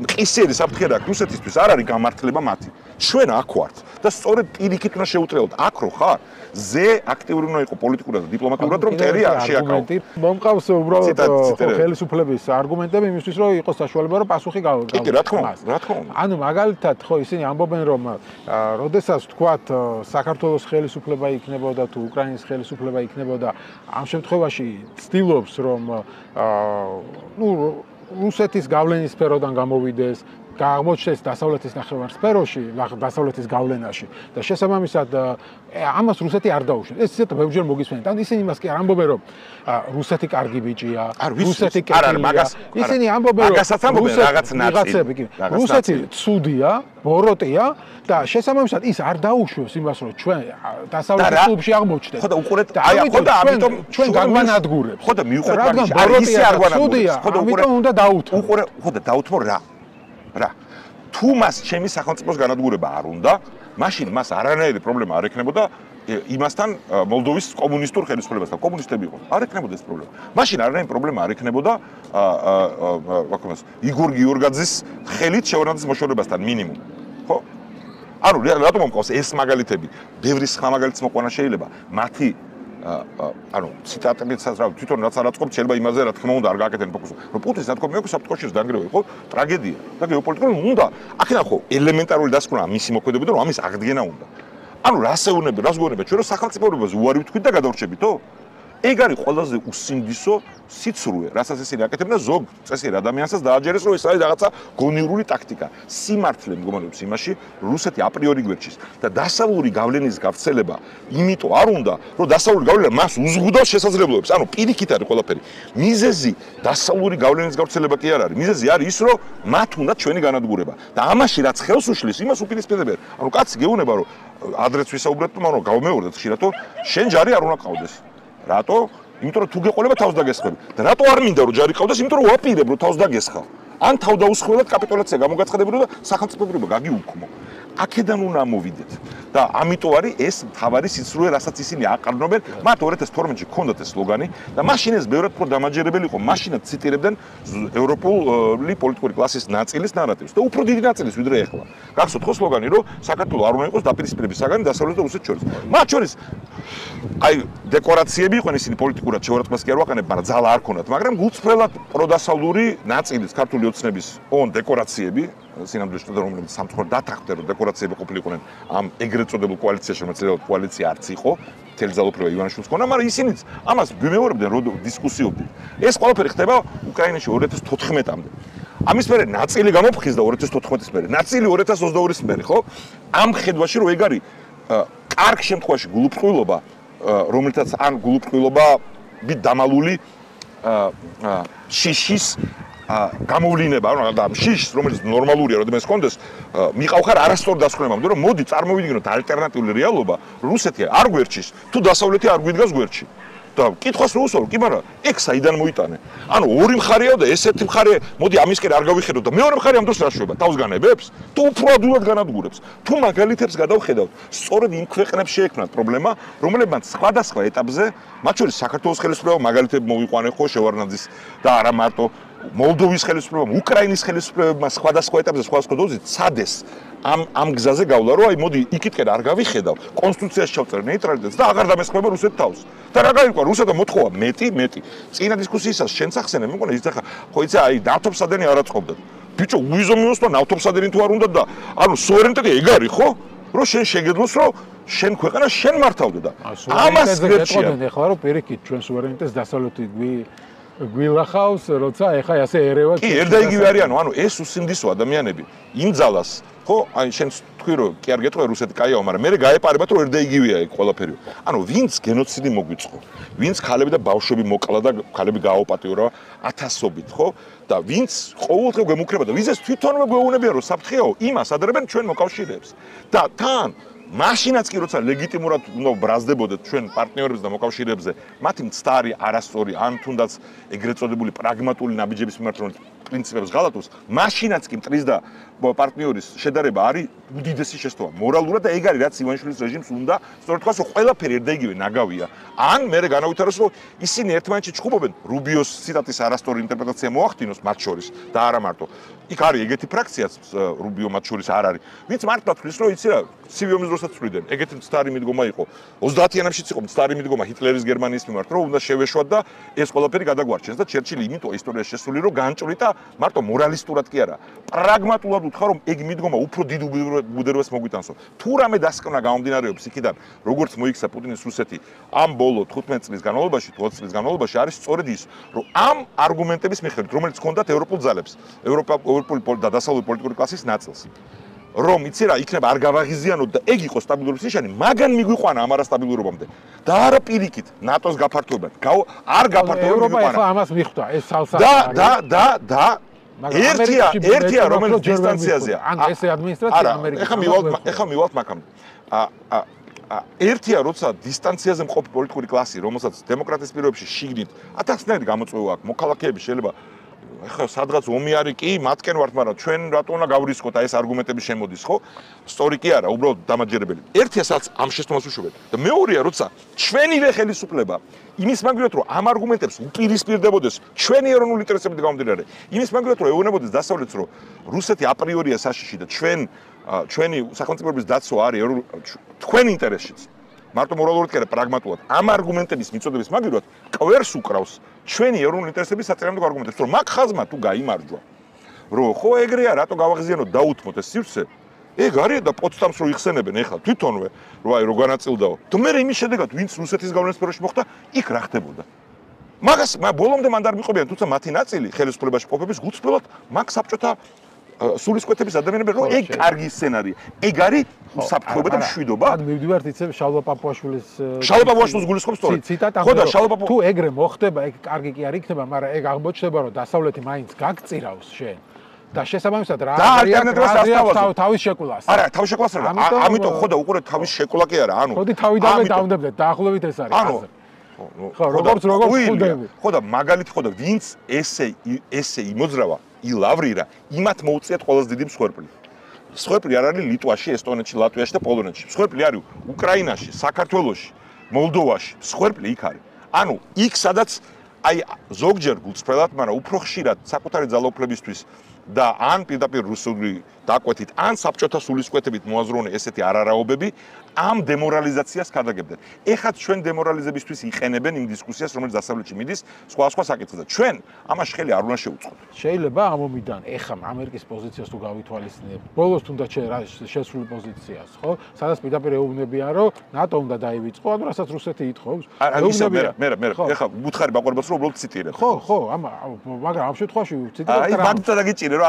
S3: მყისიერი საფრთხე აქვს რუსეთისთვის, არ არის გამართლება მათი. ჩვენ აქ ვართ და სწორედ პირიქით უნდა შევუტრეოთ აქ რო ხარ, ზე აქტიური უნდა იყო პოლიტიკურად და დიპლომატიურად რომ ტერი არ შეაკავო.
S2: მომყავს უბრალოდ ხელისუფლების არგუმენტები იმისთვის რომ იყოს საშუალება რომ პასუხი გავიგოთ.
S3: კი, რა თქმა უნდა.
S2: ანუ მაგალითად ხო ისინი ამბობენ რომ როდესაც თქვათ საქართველოს ხელისუფლება იქნებოდა თუ უკრაინის ხელისუფლება იქნებოდა ამ შემთხვევაში ცდილობს რომ რუსეთის გავლენის სფეროდან გამოვიდეს გამოჩნდეს დასავლეთის ნახევარსფეროში, დასავლეთის გავლენაში და შესაბამისად ამას რუსეთი არ დაუშვებს. ეს ისეთ ბევრჯერ მოგისმენთ. ან ისინი იმას კი არ ამბობენ რომ რუსეთი კარგი ბიჭია, რუსეთი კეთილია. ისინი ამბობენ რომ რუსეთი ცუდია, ბოროტია და შესაბამისად ის არ დაუშვებს იმას რომ ჩვენ დასავლეთის კლუბში აღმოჩნდეთ.
S3: ხო და უყურეთ, ხო და ამიტომ
S2: ჩვენ გაგვანადგურებს.
S3: ხო და მიუხედავად
S2: რადგან ბოროტია არ გვანადგურებს. ხო და ამიტომ უნდა დაუთმო.
S3: უყურე, ხო და დაუთმო რა თუ მას ჩემი სახელმწიფოს განადგურება არ უნდა, მაშინ მას არანაირი პრობლემა არ ექნებოდა იმასთან მოლდოვის კომუნისტურ ხელისუფლებასთან. კომუნისტები იყო. არ ექნებოდა ეს პრობლემა. მაშინ არანაირი პრობლემა არ ექნებოდა იგორ გიორგაძის ხელით შევარდნაძის მოშორებასთან მინიმუმ. ხო? ანუ რატომ მომყავს ეს მაგალითები? ბევრი სხვა მაგალითის მოყვანა შეიძლება. მათი ანუ ციტატებიცაც რა თვითონ რაც არ აწყობთ შეიძლება იმაზე რა თქმა უნდა არ გააკეთენ ფოკუსი. რომ პუტინს რა თქმა უნდა საფრთხეში დანგრევა იყო ტრაგედია. და გეოპოლიტიკური უნდა აქედან ხო ელემენტარული დასკვნა მისი მოქმედებიდან რომ ამის აღდგენა უნდა. ანუ რას ეუბნება ჩვენ რომ სახელმწიფოებაზე უარი ვთქვით და გადავრჩებითო? ეგ არის ყველაზე უსინდისო სიცრუე, რასაც ისინი აკეთებენ და ზოგ წესიერ ადამიანსაც დააჯერეს რომ ეს არის რაღაცა გონივრული ტაქტიკა. სიმართლე მდგომარეობს იმაში, რუსეთი აპრიორი გვერდჩის და დასავლური გავლენის გავრცელება, იმიტომ არ უნდა, რომ დასავლური გავლენა მას უზღუდავს შესაძლებლობებს. ანუ პირიქით არის ყველაფერი. მიზეზი დასავლური გავლენის გავრცელება კი არ არის. მიზეზი არის ის, რომ მათ უნდა ჩვენი განადგურება. და ამაში რაც ხელს უშლის, იმას უპირისპირდებიან. ანუ კაცი გეუბნება რომ ადრეც ვისაუბრეთ, მაგრამ გავმეორდეთ ხშირად, რომ შენ ჯარი არ უნდა ყავდეს. რატო? იმიტომ რომ თუ გეყოლება თავს დაგესხები. და რატო არ მინდა რომ ჯარი ყავდეს? იმიტომ რომ ვაპირებ რომ თავს დაგესხავ. ან თავდაუსხმელად კაპიტულაცია გამოგაცხადებინა და სახელმწიფოებრივი გაგიუქმო. აქედან უნდა ამოვიდეთ. და ამიტომ არის ეს თავარი სიცრუე, რასაც ისინი აყრდნობენ. მათ 2012-ში ჰქონდათ ეს სლოგანი და მაშინ ეს ბევრად უფრო დამაჯერებელი იყო. მაშინაც ციტირებდნენ ევროპული პოლიტიკური კლასის ნაწილის ნარატივს და უფრო დიდი ნაწილის ვიდრე ეხლა. გახსოვთ ხო სლოგანი, რომ საქართველო არ უნდა იყოს დაპირისპირების საგანი დასავლეთ და რუსეთს შორის. მათ შორის აი დეკორაციები იყვნენ ისინი პოლიტიკურად შევარდნას კი არ ვაყენებ, მაგრამ ძალა არ ქონდათ, მაგრამ გულწრფელად პროდასავლური ნაწილის ქართული ოცნების დეკორაციები სინამდვილეში რომლებიც სამწუხაროდ დათანხმდნენ რომ დეკორაციები ყოფილიყვნენ ამ ეგრეთ წოდებულ კოალიციაში, რომელიც კოალიცია არც იყო, მთელი ძალაუფლება ივანიშვილს ჰქონდა, მაგრამ ისინიც ამას გვიმეორებდნენ რომ დისკუსიობდნენ. ეს ყველაფერი ხდება უკრაინაში 2014-მდე. ამის მერე ნაწილი გამოფხიზდა 2014-ის მერე, ნაწილი 2022-ის მერე, ხო? ამ ხედვაში რომ ეგ არის კარგ შემთხვევაში გულუბრყვილობა, რომელთაც ან გულუბრყვილობები დამალული შიშის გამოვლინება, ანუ და შიშს, რომელიც ნორმალურია, როდესაც კონდეს, მიყავხარ არასწორ დასკვნებამდე, რომ მოდი წარმოვიდგინოთ ალტერნატიული რეალობა, რუსეთი არ გვერდჩის, თუ დასავლეთი არ გვიდგას გვერდში. და კითხვას რო უსვამო, კი, მაგრამ ეგ საიდან მოიტანე? ანუ ორი მხარეა და ესეთი მხარე, მოდი ამისკენ არ გავიხედოთ და მეორე მხარე ამ დროს რა შვება? თავს განებებს? თუ უფრო ადვილად განადგურებს? თუ მაგალითებს გადავხედავთ, სწორედ იმ ქვეყნებს შეექმნათ პრობლემა, რომლებმაც სხვადასხვა ეტაპზე, მათ შორის საქართველოს ხელისუფლება მაგალითები მოვიყვანე ხო შევარდნაძის და არა მარტო მოლდოვის ხელისუფლებამ, უკრაინის ხელისუფლებამ სხვადასხვა ეტაპზე სხვადასხვა დოზით ცადეს ამ გზაზე გავლა, რომ აი მოდი იქითკენ არ გავიხედავ, კონსტიტუციაში ჩავწერ ნეიტრალიტეტს და აღარ დამესხმება რუსეთ თავს. და რა გაიგო, რუსეთმა მოთხოვა მეტი. წინა დისკუსიისას შენც ახსენე, მე მგონი ის ახლა ხო იცი აი ნავთობსადენი არ აწყობდა. ბიჭო, უიზომიოს და ნავთობსადენი თუ არ უნდა და ანუ სუვერენიტეტი ეგ არის ხო? რომ შენ შეგეძლოს რომ შენ ქვეყანა შენ მართავდე და ამას გეტყოდნენ
S2: ახლა რომ პირიქით ჩვენ სუვერენიტეტს დასავლეთი გვილახავს, როცა ეხა ასე ერევა.
S3: კი, ერთ და იგივე არიანო, ანუ ეს უსინდისო ადამიანები იმ ძალას, ხო? აი შენ თქვი რომ კი არ გეტყვი რუსეთი კაიაო, მაგრამ მე გაეპარებათ რომ ერთ და იგივეა ეგ ყველაფერი. ანუ ვინც გენოციდი მოგვიწყო, ვინც ქალები და ბავშვები მოკლა და ქალები გააოპატიურა ათასობით, ხო? და ვინც ყოველდღე გვემუქრება და ვიზეს თვითონვე გვეუბნებიან რომ საფრთხეაო, იმას ადრებენ ჩვენ მოკავშირეებს. და თან მაშინაც კი როცა ლეგიტიმურად უნდა ბრაზდებოდეთ ჩვენ პარტნიორებს და მოკავშირეებზე, მათი მცდარი არასწორი ან თუნდაც ეგრეთ წოდებული პრაგმატული ნაბიჯების მიმართ, რომელიც პრინციპებს ღალატობს, მაშინაც კი მტრის და პარტნიორის შედარება არის უდიდესი შეცდომა მორალურად და ეგ არის რაც ივანიშვილის რეჟიმს უნდა სწორედ თქვას რომ ყველაფერი ერთ და იგივე ნაგავია ან მე განავითაროს რომ ისინი ერთმანეთში ჩხუბობენ რუბიოს ციტატის არასწორი ინტერპრეტაცია მოახდინოს მათ შორის და არა მარტო იქ არის ეგეთი ფრაქციაც რუბიო მათ შორის არ არის ვინც მართლა თვლის რომ იცი რა ცივი ომის დროსაც თვლიდან ეგეთი მცდარი მიდგომა იყო 30-იანებშიც იყო მცდარი მიდგომა ჰიტლერის გერმანიის მიმართ რომ უნდა შევეშვათ და ეს ყველაფერი გადაგვარჩენს და ჩერჩილი იმიტომ ისტორიაში შესული რომ განჭვრიტა მარტო მორალისტურად კი არა პრაგმატულად უთხარ რომ ეგ მიდგომა უფრო დიდ უბედურებას მოგვიტანსო თუ რამე დასკვნა გამომდინარეობს იქიდან როგორც მოიქცა პუტინის რუსეთი ამ ბოლო 15 წლის განმავლობაში 20 წლის განმავლობაში არის სწორედ ის რომ ამ არგუმენტების მიხედვით რომელიც ჰქონდათ ევროპულ ძალებს ევროპული და დასავლური პოლიტიკური კლასის ნაწილს რომ იცი რა იქნება არ გავაღიზიანოთ და ეგ იყო სტაბილურობის ნიშანი მაგან მიგვიყვანა ამ არასტაბილურობამდე და არა პირიქით ნატოს გაფართოება არ გაფართოება
S2: ევროპა ახლა ამას მიხვდა ეს სალსა
S3: და ერთია რომელიც დისტანციაზეა
S2: ან ესე ადმინისტრაცია ამერიკის
S3: ეხა მივალთ მაგამდე ერთია როცა დისტანციაზე მყოფი პოლიტიკური კლასი რომელსაც დემოკრატიის პირობებში შიგნით 1000-ნაირი გამოწვევა აქვს მოქალაქეები შეიძლება ეხლა სადღაც ომი არის კი მათკენ ვართ მაგრამ ჩვენ რატო უნდა გავრისკოთ აი ეს არგუმენტები შემოდის ხო სწორი კი არა უბრალოდ დამაჯერებელი ერთია სადაც ამ შეცდომას უშვებენ და მეორეა როცა ჩვენივე ხელისუფლება იმის მაგალითად რომ ამ არგუმენტებს უპირისპირდებოდეს ჩვენი ეროვნული ინტერესებით გამომდინარე იმის მაგალითად რომ ეუბნებოდეს დასავლეთს რომ რუსეთი აპრიორია საშიში და ჩვენი სახელმწიფოების დაცვა არის თქვენ ინტერესშიც მარტო მორალურად კი არა პრაგმატულად ამ არგუმენტების მიწოდების მაგალითად კვერს უკრავს ჩვენი ეროვნული ინტერესების საწინააღმდეგო არგუმენტებს რომ მაგ ხაზმა თუ გაიმარჯვა რომ ხო ეგრეა რატო გავაღიზიანოთ დაუთმოთ ეს სივრცე ეგ არის და პოცდამს რო იხსენებენ ეხლა თვითონვე რომ აი რო განაწილდაო და მე იმის შედეგად ვინც რუსეთის გავლენის სფეროში მოხდა იქ რა ხდებოდა მაგას ბოლომდე მან არ მიყვებიან თუმცა მათი ნაწილი ხელისუფლებაში ყოფების გულწრფელად მაგ საბჭოთა სულისკვეთების ადამიანები რომ ეგ კარგი სცენარია ეგ არის საფრთხეობა და მშვიდობა
S2: ან მივდივართ იცი შალვა პაპუაშვილის
S3: გულისხმობს სწორედ
S2: ციტატა ხო და თუ ეგრე მოხდება ეგ კარგი კი არ იქნება მაგრამ ეგ აღმოჩნდება რომ დასავლეთი მაინც გაგწირავს შენ და შესაბამისად რა არის თავის შეკვлас
S3: არა თავის შეკვлас რა ამიტომ ხო და უყურეთ თავის შეკვლა კი არა ანუ
S2: ხოდი თავიდანვე დაუნდებდეთ დაახლოებით ეს არის
S3: ანუ
S2: ხო როგორც ხუდები
S3: ხო და მაგალითი ხო და ვინც ესე იმოძრავა ილავრირა იმათ მოუწიათ ყველაზე დიდი მსხვერპლი მსხვერპლი არ არის ლიტვაში, ესტონეთში, ლატვიაში და პოლონეთში. მსხვერპლი არის უკრაინაში, საქართველოში, მოლდოვაში. მსხვერპლი იქ არის. ანუ იქ სადაც აი ზოგჯერ გულწრფელად, მაგრამ უფრო ხშირად საკუთარი ძალაუფლებისთვის და ან პირდაპირ რუსული დაკვეთით, ან საბჭოთა სულისკვეთებით მოაზროვნე ესეთი არარაობები ამ დემორალიზაციას გადაგებდნენ. ეხაც ჩვენ დემორალიზებისთვის იყენებენ იმ დისკუსიას, რომელიც დასავლეთში მიდის, სხვა საკითხზე და ჩვენ ამას ხელი არ უნდა შევუწყოთ.
S2: შეიძლება ამ ომიდან ეხა ამერიკის პოზიციას თუ გავითვალისწინებთ. ბოლოს თუნდაც შესული პოზიციას, ხო? სადაც პირდაპირ ეუბნებიან, რომ ნატო უნდა დაივიწყო, ანუ რასაც რუსეთი ითხოვს.
S3: მე ეხა უთხარი ბაყვარებას რომ უბრალოდ ციტირებ.
S2: ხო, მაგრამ ამ შემთხვევაში ციტირებ
S3: აი მაგითა დაგიჭირე რომ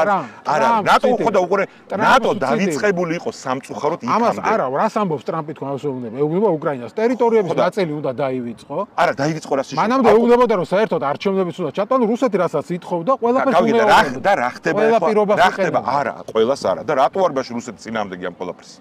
S3: არა ნატო ხო და უყურე ნატო დავიწყებული იყო სამწუხაროდ იქამდე.
S2: ამას არა, რას ამბობს ტრამპი თქვენ აუსეუბნება? ეუბნება უკრაინას ტერიტორიების ნაწილი უნდა დაივიწყო.
S3: არა, დაივიწყო რა სიშო.
S2: მანამდე ეუბნებოდა რომ საერთოდ არჩევნებიც უნდა ჩატარონ, რუსეთი რასაც ითხოვდა, ყველაფერს უნდა ეუბნება.
S3: და რა ხდება ახლა? რა ხდება? არა, ყველას არა. და რატო არ ბაში რუსეთი წინააღმდეგი ამ ყველაფერს?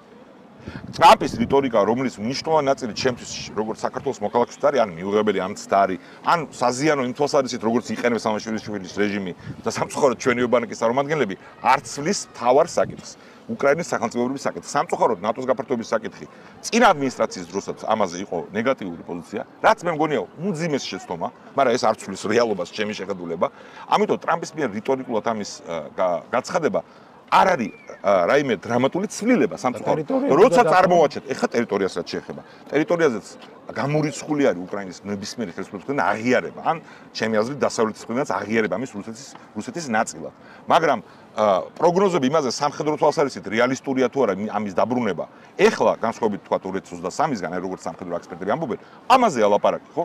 S3: ტრამპის რიტორიკა, რომლის მნიშვნელოვანი ნაწილი ჩემთვის როგორც საქართველოს მოქალაქეთვის არის, ან მიუღებელი ამ ცდარი, ან საზიანო იმ თვალსაზრისით, როგორც იყენებს სამაშვილიშვილის რეჟიმი და სამწუხაროდ ჩვენი უბანკის წარმომადგენლები, არც ვლის თავარ საკითხს. უკრაინის სახელმწიფოების საკითხი. სამწუხაროდ ნატოს გაფართოების საკითხი. წინა ადმინისტრაციის დროსაც ამაზე იყო ნეგატიური პოზიცია, რაც მე მგონია უმძიმეს შეცდომა, მაგრამ ეს არც ვლის რეალობას ჩემი შეხედულება. ამიტომ ტრამპის მიერ რიტორიკულად ამის გაცხადება არ არის რაიმე დრამატული ცვლილება სამწუხაროდ. როცა წარმოვაჩენთ, ეხლა ტერიტორიას რაც შეეხება. ტერიტორიაზეც გამორიცხული არის უკრაინის ნებისმიერი ხელისუფლებისგან აღიარება, ან ჩემი აზრით დასავლეთის მხრიდან აღიარება ამის რუსეთის ნაწილად. მაგრამ პროგნოზები იმაზე სამხედრო თვალსაზრისით რეალისტურია თუ არა ამის დაბრუნება. ეხლა განსხვავებით თქვა 2023-ისგან, აი როგორც სამხედრო ექსპერტები ამბობენ, ამაზე ალაპარაკი, ხო?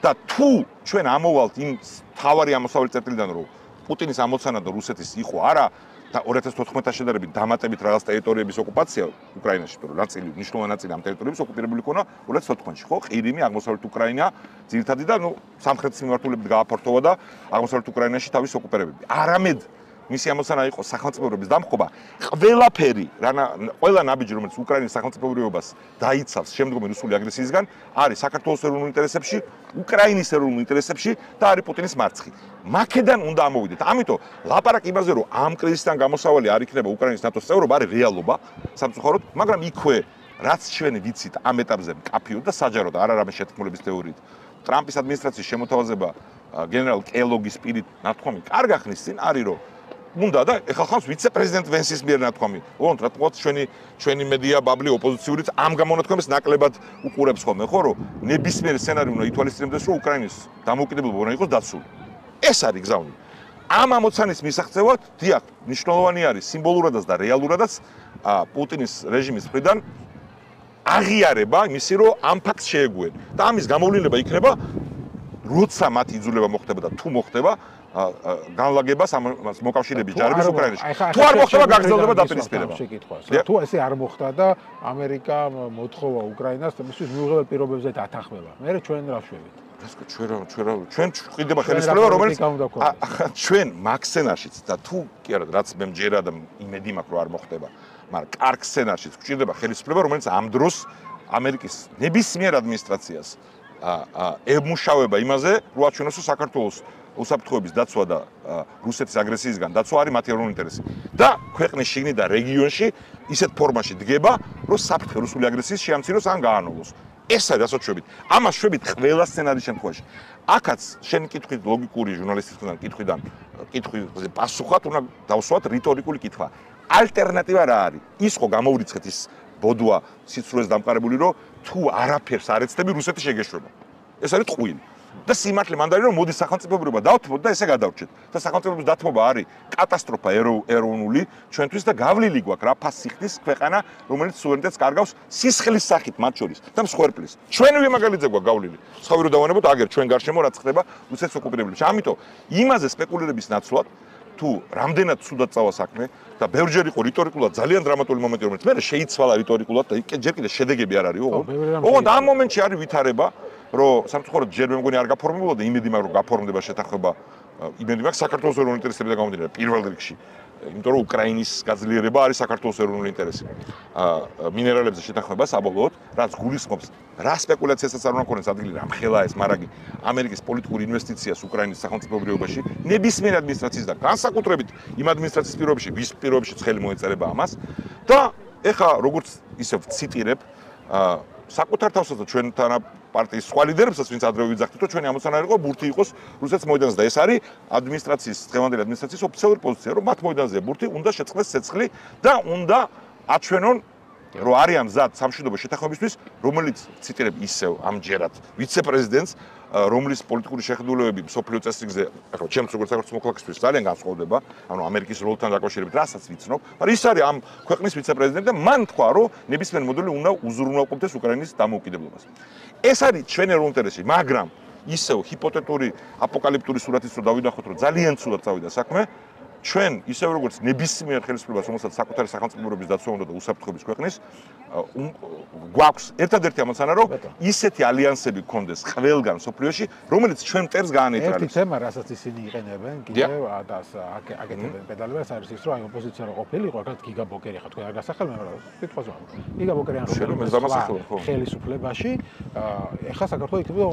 S3: და თუ ჩვენ ამოვალთ იმ თავარი ამოსავლის წერტილიდან, რომ პუტინის ამოცანა და რუსეთის იყო არა და 2014 შედარებით დამატებით რაღაც ტერიტორიების ოკუპაცია უკრაინაში, რომ ნაწილი, მნიშვნელოვანი ნაწილი ამ ტერიტორიების ოკუპირებული იქნა 2014-ში, ხო? ყირიმი, აღმოსავლეთ უკრაინა, ძირითადად და სამხრეთის მიმართულებით გააფართოვა და აღმოსავლეთ უკრაინაში თავის ოკუპირებები. არამედ მისი ამოცანა იყო სახელმწიფოების დამხობა, ყველაფერი, ყველა ნაბიჯი, რომელიც უკრაინის სახელმწიფოებას დაიცავს შემდგომი რუსული აგრესიისგან, არის საქართველოს ეროვნულ ინტერესებში, უკრაინის ეროვნულ ინტერესებში და არის პუტინის მარცხი. მაქედან უნდა ამოვიდეთ. ამიტომ ლაპარაკი იმაზე, რომ ამ კრიზისიდან გამოსავალი არ იქნება უკრაინის ნატოს წევრობა, არის რეალობა სამწუხაროდ, მაგრამ იქვე რაც ჩვენ ვიცით ამ ეტაპზე მკაფიოდ და საჯაროდ არ არის შეთქმულების თეორიით. ტრამპის ადმინისტრაციის შემოთავაზება გენერალ კელოგის პირით ნათქვამი კარგ ახნის წინ არის რომ უნდა და ეხლა ხავს ვიცე-პრეზიდენტ ვენსის მიერ ნათქვამი. ოღონდ რატომაც ჩვენი მედია ბაბლი ოპოზიციურიც ამ გამონათქვამებს ნაკლებად უყურებს ხოლმე, ხო რომ ნებისმიერ სცენარი უნდა ითვალისწინებდეს რომ უკრაინის დამოუკიდებლობა უნდა იყოს დაცული. ეს არის გზავნილი. ამ ამოცანის მისაღწევად, დიახ, მნიშვნელოვანი არის სიმბოლურადაც და რეალურადაც პუტინის რეჟიმის მხრიდან აღიარება იმისი, რომ ამ ფაქტს შეეგუენ. და ამის გამოვლენა იქნება, როცა მათი იძულება მოხდება და თუ მოხდება განლაგებას ამას მოკავშირეების ჯარების უკრაინაში. თუ არ მოხდება, გაგრძელდება დაპირისპირება.
S2: თუ ესე არ მოხდა და ამერიკა მოთხოვა უკრაინას მისთვის მიუღებელ პირობებზე დათანხმება. მე ჩვენ რა ვშვებით?
S3: ჩვენ ყიდება ხელისუფლება, რომელიც ჩვენ მაგ სცენარშიც და თუ კი არა, რაც მე მჯერა და იმედი მაქვს, რომ არ მოხდება, მაგრამ კარგ სცენარშიც გვჭირდება ხელისუფლება, რომელიც ამ დროს ამერიკის ნებისმიერ ადმინისტრაციას ემუშავება იმაზე, რომ აჩვენოს, რომ საქართველოს უსაფრთხოების დაცვა და რუსეთის აგრესიისგან დაცვა არის მათი ეროვნული ინტერესი. და ქვეყნის შიგნით და რეგიონში ისეთ ფორმაში დგება, რომ საფრთხე რუსული აგრესიის შეამციროს ან გაანოლოს. ეს არის რასაც შვებით. ამას შვებით ყველა სცენარის შემთხვევაში. აქაც შენ კითხვით ლოგიკური ჟურნალისტისგან კითხვის პასუხად უნდა დავსვათ რიტორიკული კითხვა. ალტერნატივა რა არის? ის ხო გამოვრიცხეთ ის ბოდვა სიცრუეს დამყარებული, რომ თუ არაფერს არ ეცდები რუსეთი შეგეშვება. ეს არის ტყუილი. და სიმართლე მანდ არის რომ მოდი სახელმწიფოებრიობა დავთმოთ და ესე გადავრჩეთ. და სახელმწიფოების დათმობა არის კატასტროფა ეროვნული ჩვენთვის და გავლილი გვაქვს რა ფასიხნის ქვეყანა, რომელიც სუვერენიტეტს კარგავს სისხლის სახით მათ შორის და მსხვერპლის. ჩვენივე მაგალითზე გვაქვს გავლილი. სხვაი რო დავანებოთ აგერ ჩვენ გარშემო რაც ხდება რუსეთის ოკუპირებულებში. ამიტომ იმაზე სპეკულირების ნაცვლად თუ რამდენად ცუდად წავა საქმე და ბევრჯერ იყო რიტორიკულად ძალიან დრამატული მომენტი, რომელიც მე შეიცვალა რიტორიკულად და ჯერ კიდე შედეგები არ არის, ოღონდ ამ მომენტში არის ვითარება, რომ სამწუხაროდ ჯერ მე მგონი არ გაფორმებულა და იმედი მაქვს რომ გაფორმდება შეთანხმება, იმედი მაქვს საქართველოს ეროვნული ინტერესებიდან გამომდინარე პირველ რიგში. იმიტომ რომ უკრაინის გაძლიერება არის საქართველოს ეროვნული ინტერესი. მინერალებზე შეთანხმება საბოლოოდ, რაც გულისხმობს რა სპეკულაციასაც არ უნდა ქონდეს ადგილი რა მხელა ეს მარაგი ამერიკის პოლიტიკური ინვესტიციას უკრაინის სახელმწიფოებრიობაში ნებისმიერ ადმინისტრაციის და განსაკუთრებით იმ ადმინისტრაციის პირობებში, ვის პირობებშიც ხელი მოეწერება ამას და ეხა როგორც ისევ ციტირებ საკუთარ თავსაც და ჩვენთან პარტიის სხვა ლიდერებსაც ვინც ადრე ვიძახდით, რომ ჩვენი ამოცანა იყო ბურთი იყოს რუსეთის მოედანზე და ეს არის ადმინისტრაციის დღევანდელი ადმინისტრაციის ოფიციალური პოზიცია, რომ მათ მოედანზე ბურთი უნდა შეწყდეს ცეცხლი და უნდა აჩვენონ, რომ არიან მზად სამშვიდობო შეთანხმებისთვის, რომელიც ციტირებ ისევ ამჯერად ვიცე-პრეზიდენტს, რომლის პოლიტიკური შეხედულებები მსოფლიო წესრიგზე, ახლა ჩემს როგორც საქართველოს მოქალაქისთვის ძალიან განსხვავდება, ანუ ამერიკის როლთან დაკავშირებით, რასაც ვიცნობ, მაგრამ ის არის ამ ქვეყნის ვიცე-პრეზიდენტი და მან თქვა, რომ ნებისმიერ მოდელი უნდა უზრუნველყოფდეს უკრაინის დამოუკიდებლობას. ეს არის ჩვენ ეროვნულ ინტერესში, მაგრამ ისევ ჰიპოთეტური აპოკალიფტური სურათის რო დავინახოთ, რომ ძალიან ცუდად წავიდა საქმე, ჩვენ ისევ როგორც ნებისმიერ ხელისუფლებას, რომელსაც საკუთარი სახელმწიფოების დაცვა უნდა და უსაფრთხოების ქვეყნის, გვაქვს ერთადერთი ამოცანა, რომ ისეთი ალიანსები გქონდეს ყველგან სოფლიოში, რომელიც ჩვენ მტერს გაანეიტრალებს.
S2: ერთი თემა, რასაც ისინი იყენებენ, კიდევ და აკეთებენ პედალებას, არის ის, რომ აი ოპოზიცია რო ყოფილიყო, აქაც გიგა ბოკერი ხა თქვენ არ გასახელმე, მაგრამ სიტყვაზე ვარ. გიგა ბოკერი ან რომ ხელისუფლებაში, ეხა საქართველოს იქნება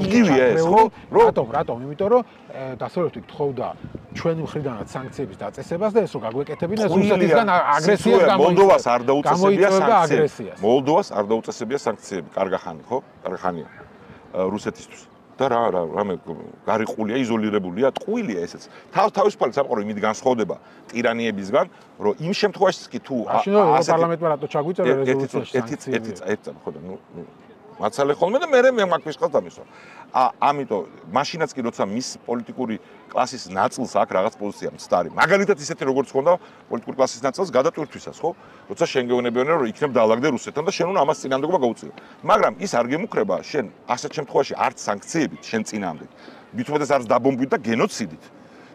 S2: რატომ? იმიტომ რომ დასავლეთი გთხოვდა ჩვენი მხრიდანაც სანქციების დაწესებას და ეს რო გაგვეკეთებინა რუსეთისგან აგრესიას
S3: მოლდოვას არ დაუწესებია სანქციები. მოლდოვას არ დაუწესებია სანქციები, კარგახანი, ხო? კარგახანია რუსეთისთვის. და რამე გარიყულია, იზოლირებულია, ტყუილია ესეც. თავისუფალი სამყარო იმით განსხვავდება ტირანიებისგან, რომ იმ შემთხვევაშიც კი თუ
S2: პარლამენტმა რატო ჩაგვიწერა რეზოლუციაში
S3: ერთი ხო და მაცალე ხოლმე და მე მაქვს ვისყავს დამისვა. ამიტომ მაშინაც კი როცა მის პოლიტიკური კლასის ნაწილს აქვს რაღაც პოზიცია მცდარი. მაგალითად ისეთი როგორც ხონდა პოლიტიკური კლასის ნაწილს გადატვირთვისას, ხო? როცა შენ გეუბნებიან რომ იქნებ დაალაგდე რუსეთთან და შენ უნდა ამას წინააღმდეგობა გაუწიო. მაგრამ ის არ გემუქრება შენ ასეთ შემთხვევაში არც სანქციებით შენ წინააღმდეგ. მithumetes არც დაბომბვით და გენოციდით.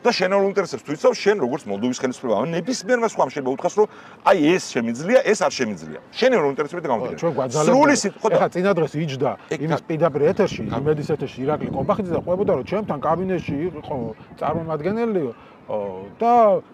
S3: და შენაურ ინტერესებს თუ იცავ, შენ როგორც მოლდოვის ხელისუფლება, ნებისმიერმა სხვამ შეიძლება უთხრას, რომ აი ეს შემიძლია, ეს არ შემიძლია. შენაურ ინტერესებიდან გამომდინარე.
S2: ჩვენ გვაძალებდა. ეხლა წინა დღეს იჯდა იმის პირდაპირ ეთერში, იმედის ეთერში ირაკლი ყობახიძე და ყვებოდა, რომ ჩემთან კაბინეტში იყო წარმომადგენელი და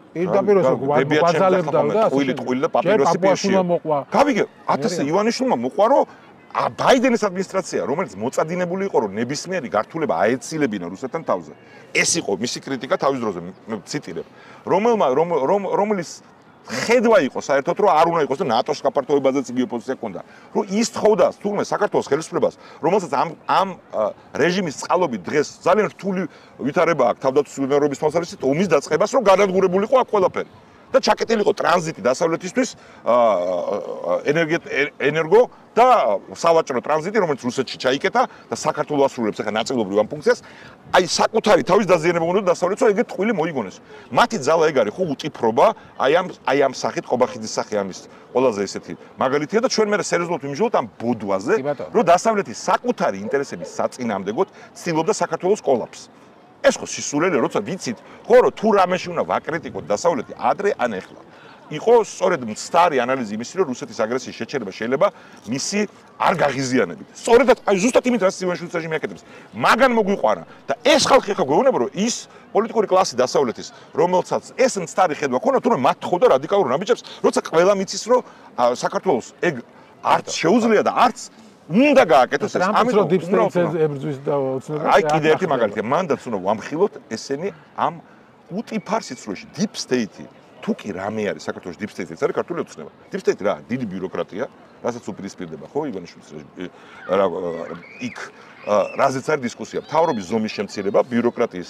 S2: პირდაპირ გვაძალებდა და
S3: ტყუილი და პაპიროსი პირშია. გავიგე, 1000 ივანიშვილმა მოყვა, რომ ბაიდენის ადმინისტრაცია, რომელიც მოწადინებული იყო, რომ ნებისმიერი გართულება აეცილებინა რუსეთთან თავზე. ეს იყო მისი კრიტიკა თავის დროზე, მე ციტირებ. რომლის ხედვა იყო საერთოდ, რომ არ უნდა იყოს და ნატოს გაფართოებაზეც იგივე პოზიცია ჰქონდა. რომ ის თხოვდა თურმე საქართველოს ხელისუფლებას, რომელსაც ამ რეჟიმის წყალობით დღეს ძალიან რთული ვითარება აქვს თავდაცვის მდგომარეობის თვალსაზრისით, ომის დაწყებას, რომ განადგურებულიყო აქ ყველაფერი. და ჩაკეტილიყო ტრანზიტი დასავლეთისთვის ენერგო და სავაჭრო ტრანზიტი, რომელიც რუსეთში ჩაიკეტა და საქართველოს ასრულებს ახლა ნაწილობრივ ამ ფუნქციას. აი საკუთარი თავის დაზიანება უნდა დასავლეთს, რომ ეგეთ ტყუილი მოიგონეს. მათი ძალა ეგ არის, ხო, უტიფრობა, აი ამ სახით ყობახიძის სახე ამის ყველაზე ესეთი მაგალითია და ჩვენ მე სერიოზულად ვიმჟღავნებთ ამ ბოდვაზე, რომ დასავლეთი საკუთარი ინტერესების საწინააღმდეგოდ ცდილობდა საქართველოს კოლაფსს. ეს ხო სისულელეა, როცა ვიცით, ხო, რომ თუ რამეში უნდა ვაკრიტიკოთ დასავლეთი ადრე ან ახლა. იყო სწორედ მცდარი ანალიზი იმისი, რომ რუსეთის აგრესიის შეჩერება შეიძლება მისი არ გაღიზიანებით. სწორედაც აი ზუსტად იმით რაც ივანიშვილის რეჟიმი აკეთებს. მაგან მოგვიყვანა და ეს ხალხი ხა გვეუბნება, რომ ის პოლიტიკური კლასი დასავლეთის, რომელსაც ეს მცდარი ხედვა ქონდა, თუნდაც მათ თხოვდა რადიკალურ ნაბიჯებს, როცა ყველა მიცის, რომ საქართველოს ეგ არც შეუძლია და არც უნდა გააკეთოს ეს.
S2: ამიტომ deep state-ს ებრძვის და ოცნება.
S3: აი კიდე ერთი მაგალითია, მანდაც უნდა ვამხილოთ ესენი ამ უტიფარ სიცრუეში. deep state-ი თუ კი რამე არის საქართველოს deep state-ი, ეს არის ქართული ოცნება. deep state რა, დიდი ბიუროკრატია, რასაც უპირისპირდება, ხო, ივანიშვილის იქ რაზეც არის დისკუსია, მთავრობის ზომის შემცირება, ბიუროკრატიის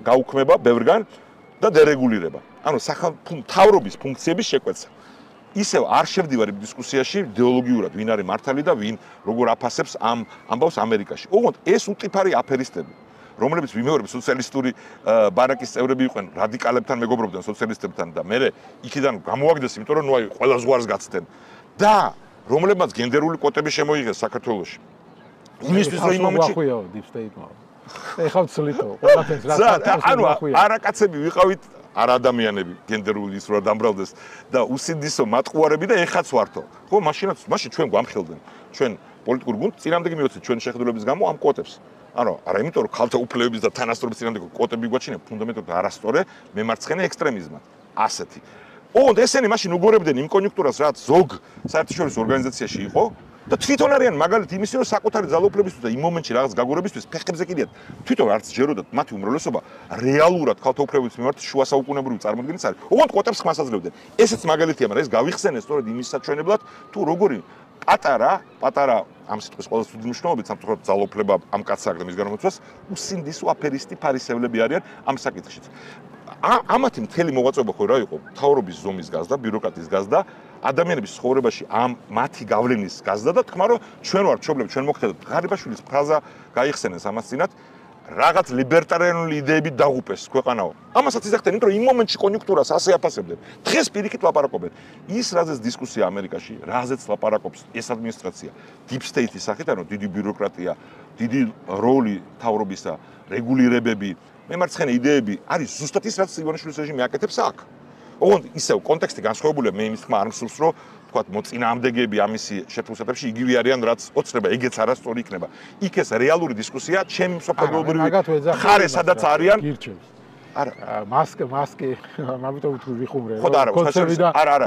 S3: გაუქმება ბევრგან და დერეგულირება. ანუ მთავრობის ფუნქციების შეკვეცა. ისევ არ შევდივარ დისკუსიაში იდეოლოგიურად, ვინ არის მართალი და ვინ როგორ აფასებს ამ ამბავს ამერიკაში. ოღონდ ეს უტიფარი აფერისტები, რომლებიც ვიმეორებ სოციალისტური ბანაკის წევრები იყვნენ, რადიკალებთან მეგობრობდნენ სოციალისტებთან და მე იქიდან გამოაგდეს, იმიტომ რომ ნუ აი ყველა ზღვარს გაცდენ და რომლებმაც გენდერული კვოტები შემოიღეს საქართველოში. იმისთვის რომ იმ მომენტში
S2: ხუიო deep state-მა. ეხლა ვცლითო, ყველაფერს რაც
S3: ანუ არაკაცები ვიყავით არ ადამიანები გენდერული ის რა დამბრალდეს და უსინდისო მატყუარები და ეხაც ვართო. ხო, მაშინ ჩვენ გვამხელდნენ. ჩვენ პოლიტიკურ გუნდს წინამდე მიოცეთ ჩვენ შეხედულების გამო ამ კვოტებს. ანუ არა იმიტომ რომ ქალთა უფლებების და თანასწორობის წინამდე კვოტები გვაჩინე ფუნდამენტურად არასწორე მემარცხენე ექსტრემიზმად. ასეთი. ოღონდ ესენი მაშინ უგორებდნენ იმ კონjunქტურას, რაც ზოგ საერთაშორისო ორგანიზაციაში იყო და თვითონ არიან მაგალითი იმისი, რომ საკუთარი ძალაუფლებისთვის და იმ მომენტში რაღაც გაგორებისთვის ფეხებზე კიდიათ. თვითონ არც ჯეროდათ მათი უმრავლესობა რეალურად ქალთა უფლებების მიმართ შუა საუკუნეებრივი წარმოდგენით არის. ოღონდ კვოტებს ხმას აძლევდნენ. ესეც მაგალითია, მაგრამ ეს გავიხსენე სწორედ იმის საჩვენებლად, თუ როგორი პატარა ამ სიტყვის ყველაზე ცუდი მნიშვნელობით სამწუხაროდ ძალაუფლება ამ კაცსა და მის გარემოცვას უსინდისო აფერისტი ფარისევლები არიან ამ საკითხშიც. ამათი მთელი მოღვაწეობა ხო რა იყო? მთავრობის ზომის გაზდა, ბიუროკრატიის გაზდა, ადამიანების ცხოვრებაში ამ მათი გავლენის გაზდა და თქმა რომ ჩვენ ვართ მშობლები, ჩვენ მოგხდეთ ღარიბაშვილის ფრაზა გაიხსენეს ამას წინათ რაღაც ლიბერტარიანული იდეებით დაღუპეს ქვეყანაო. ამასაც იზახდნენ, იმიტომ რომ იმ მომენტში კონjunktურას ასე აფასებდნენ. დღეს პირიქით ლაპარაკობენ. ის რაზეც დისკუსია ამერიკაში, რაზეც ლაპარაკობს ეს ადმინისტრაცია, deep state-ის სახით, ანუ დიდი ბიუროკრატია, დიდი როლი მთავრობისა, რეგულირებები, მემარცხენე იდეები არის ზუსტად ის, რაც ივანიშვილის რეჟიმი აკეთებს აქ. ოღონდ ისევ კონტექსტი განსხვავებულია, მე იმის თქმა არ მსურს, რომ თქვათ მოწინააღმდეგეები ამისი შეფასებებში იგივე არიან, რაც ოცნება, ეგეც არასწორი იქნება. იქ ეს რეალური დისკუსია, ჩემი მსოფლმხედველობრივი ხარე სადაც არიან. არა,
S2: მასკი, ამიტომ ვიხუმრე.
S3: ხო და არა,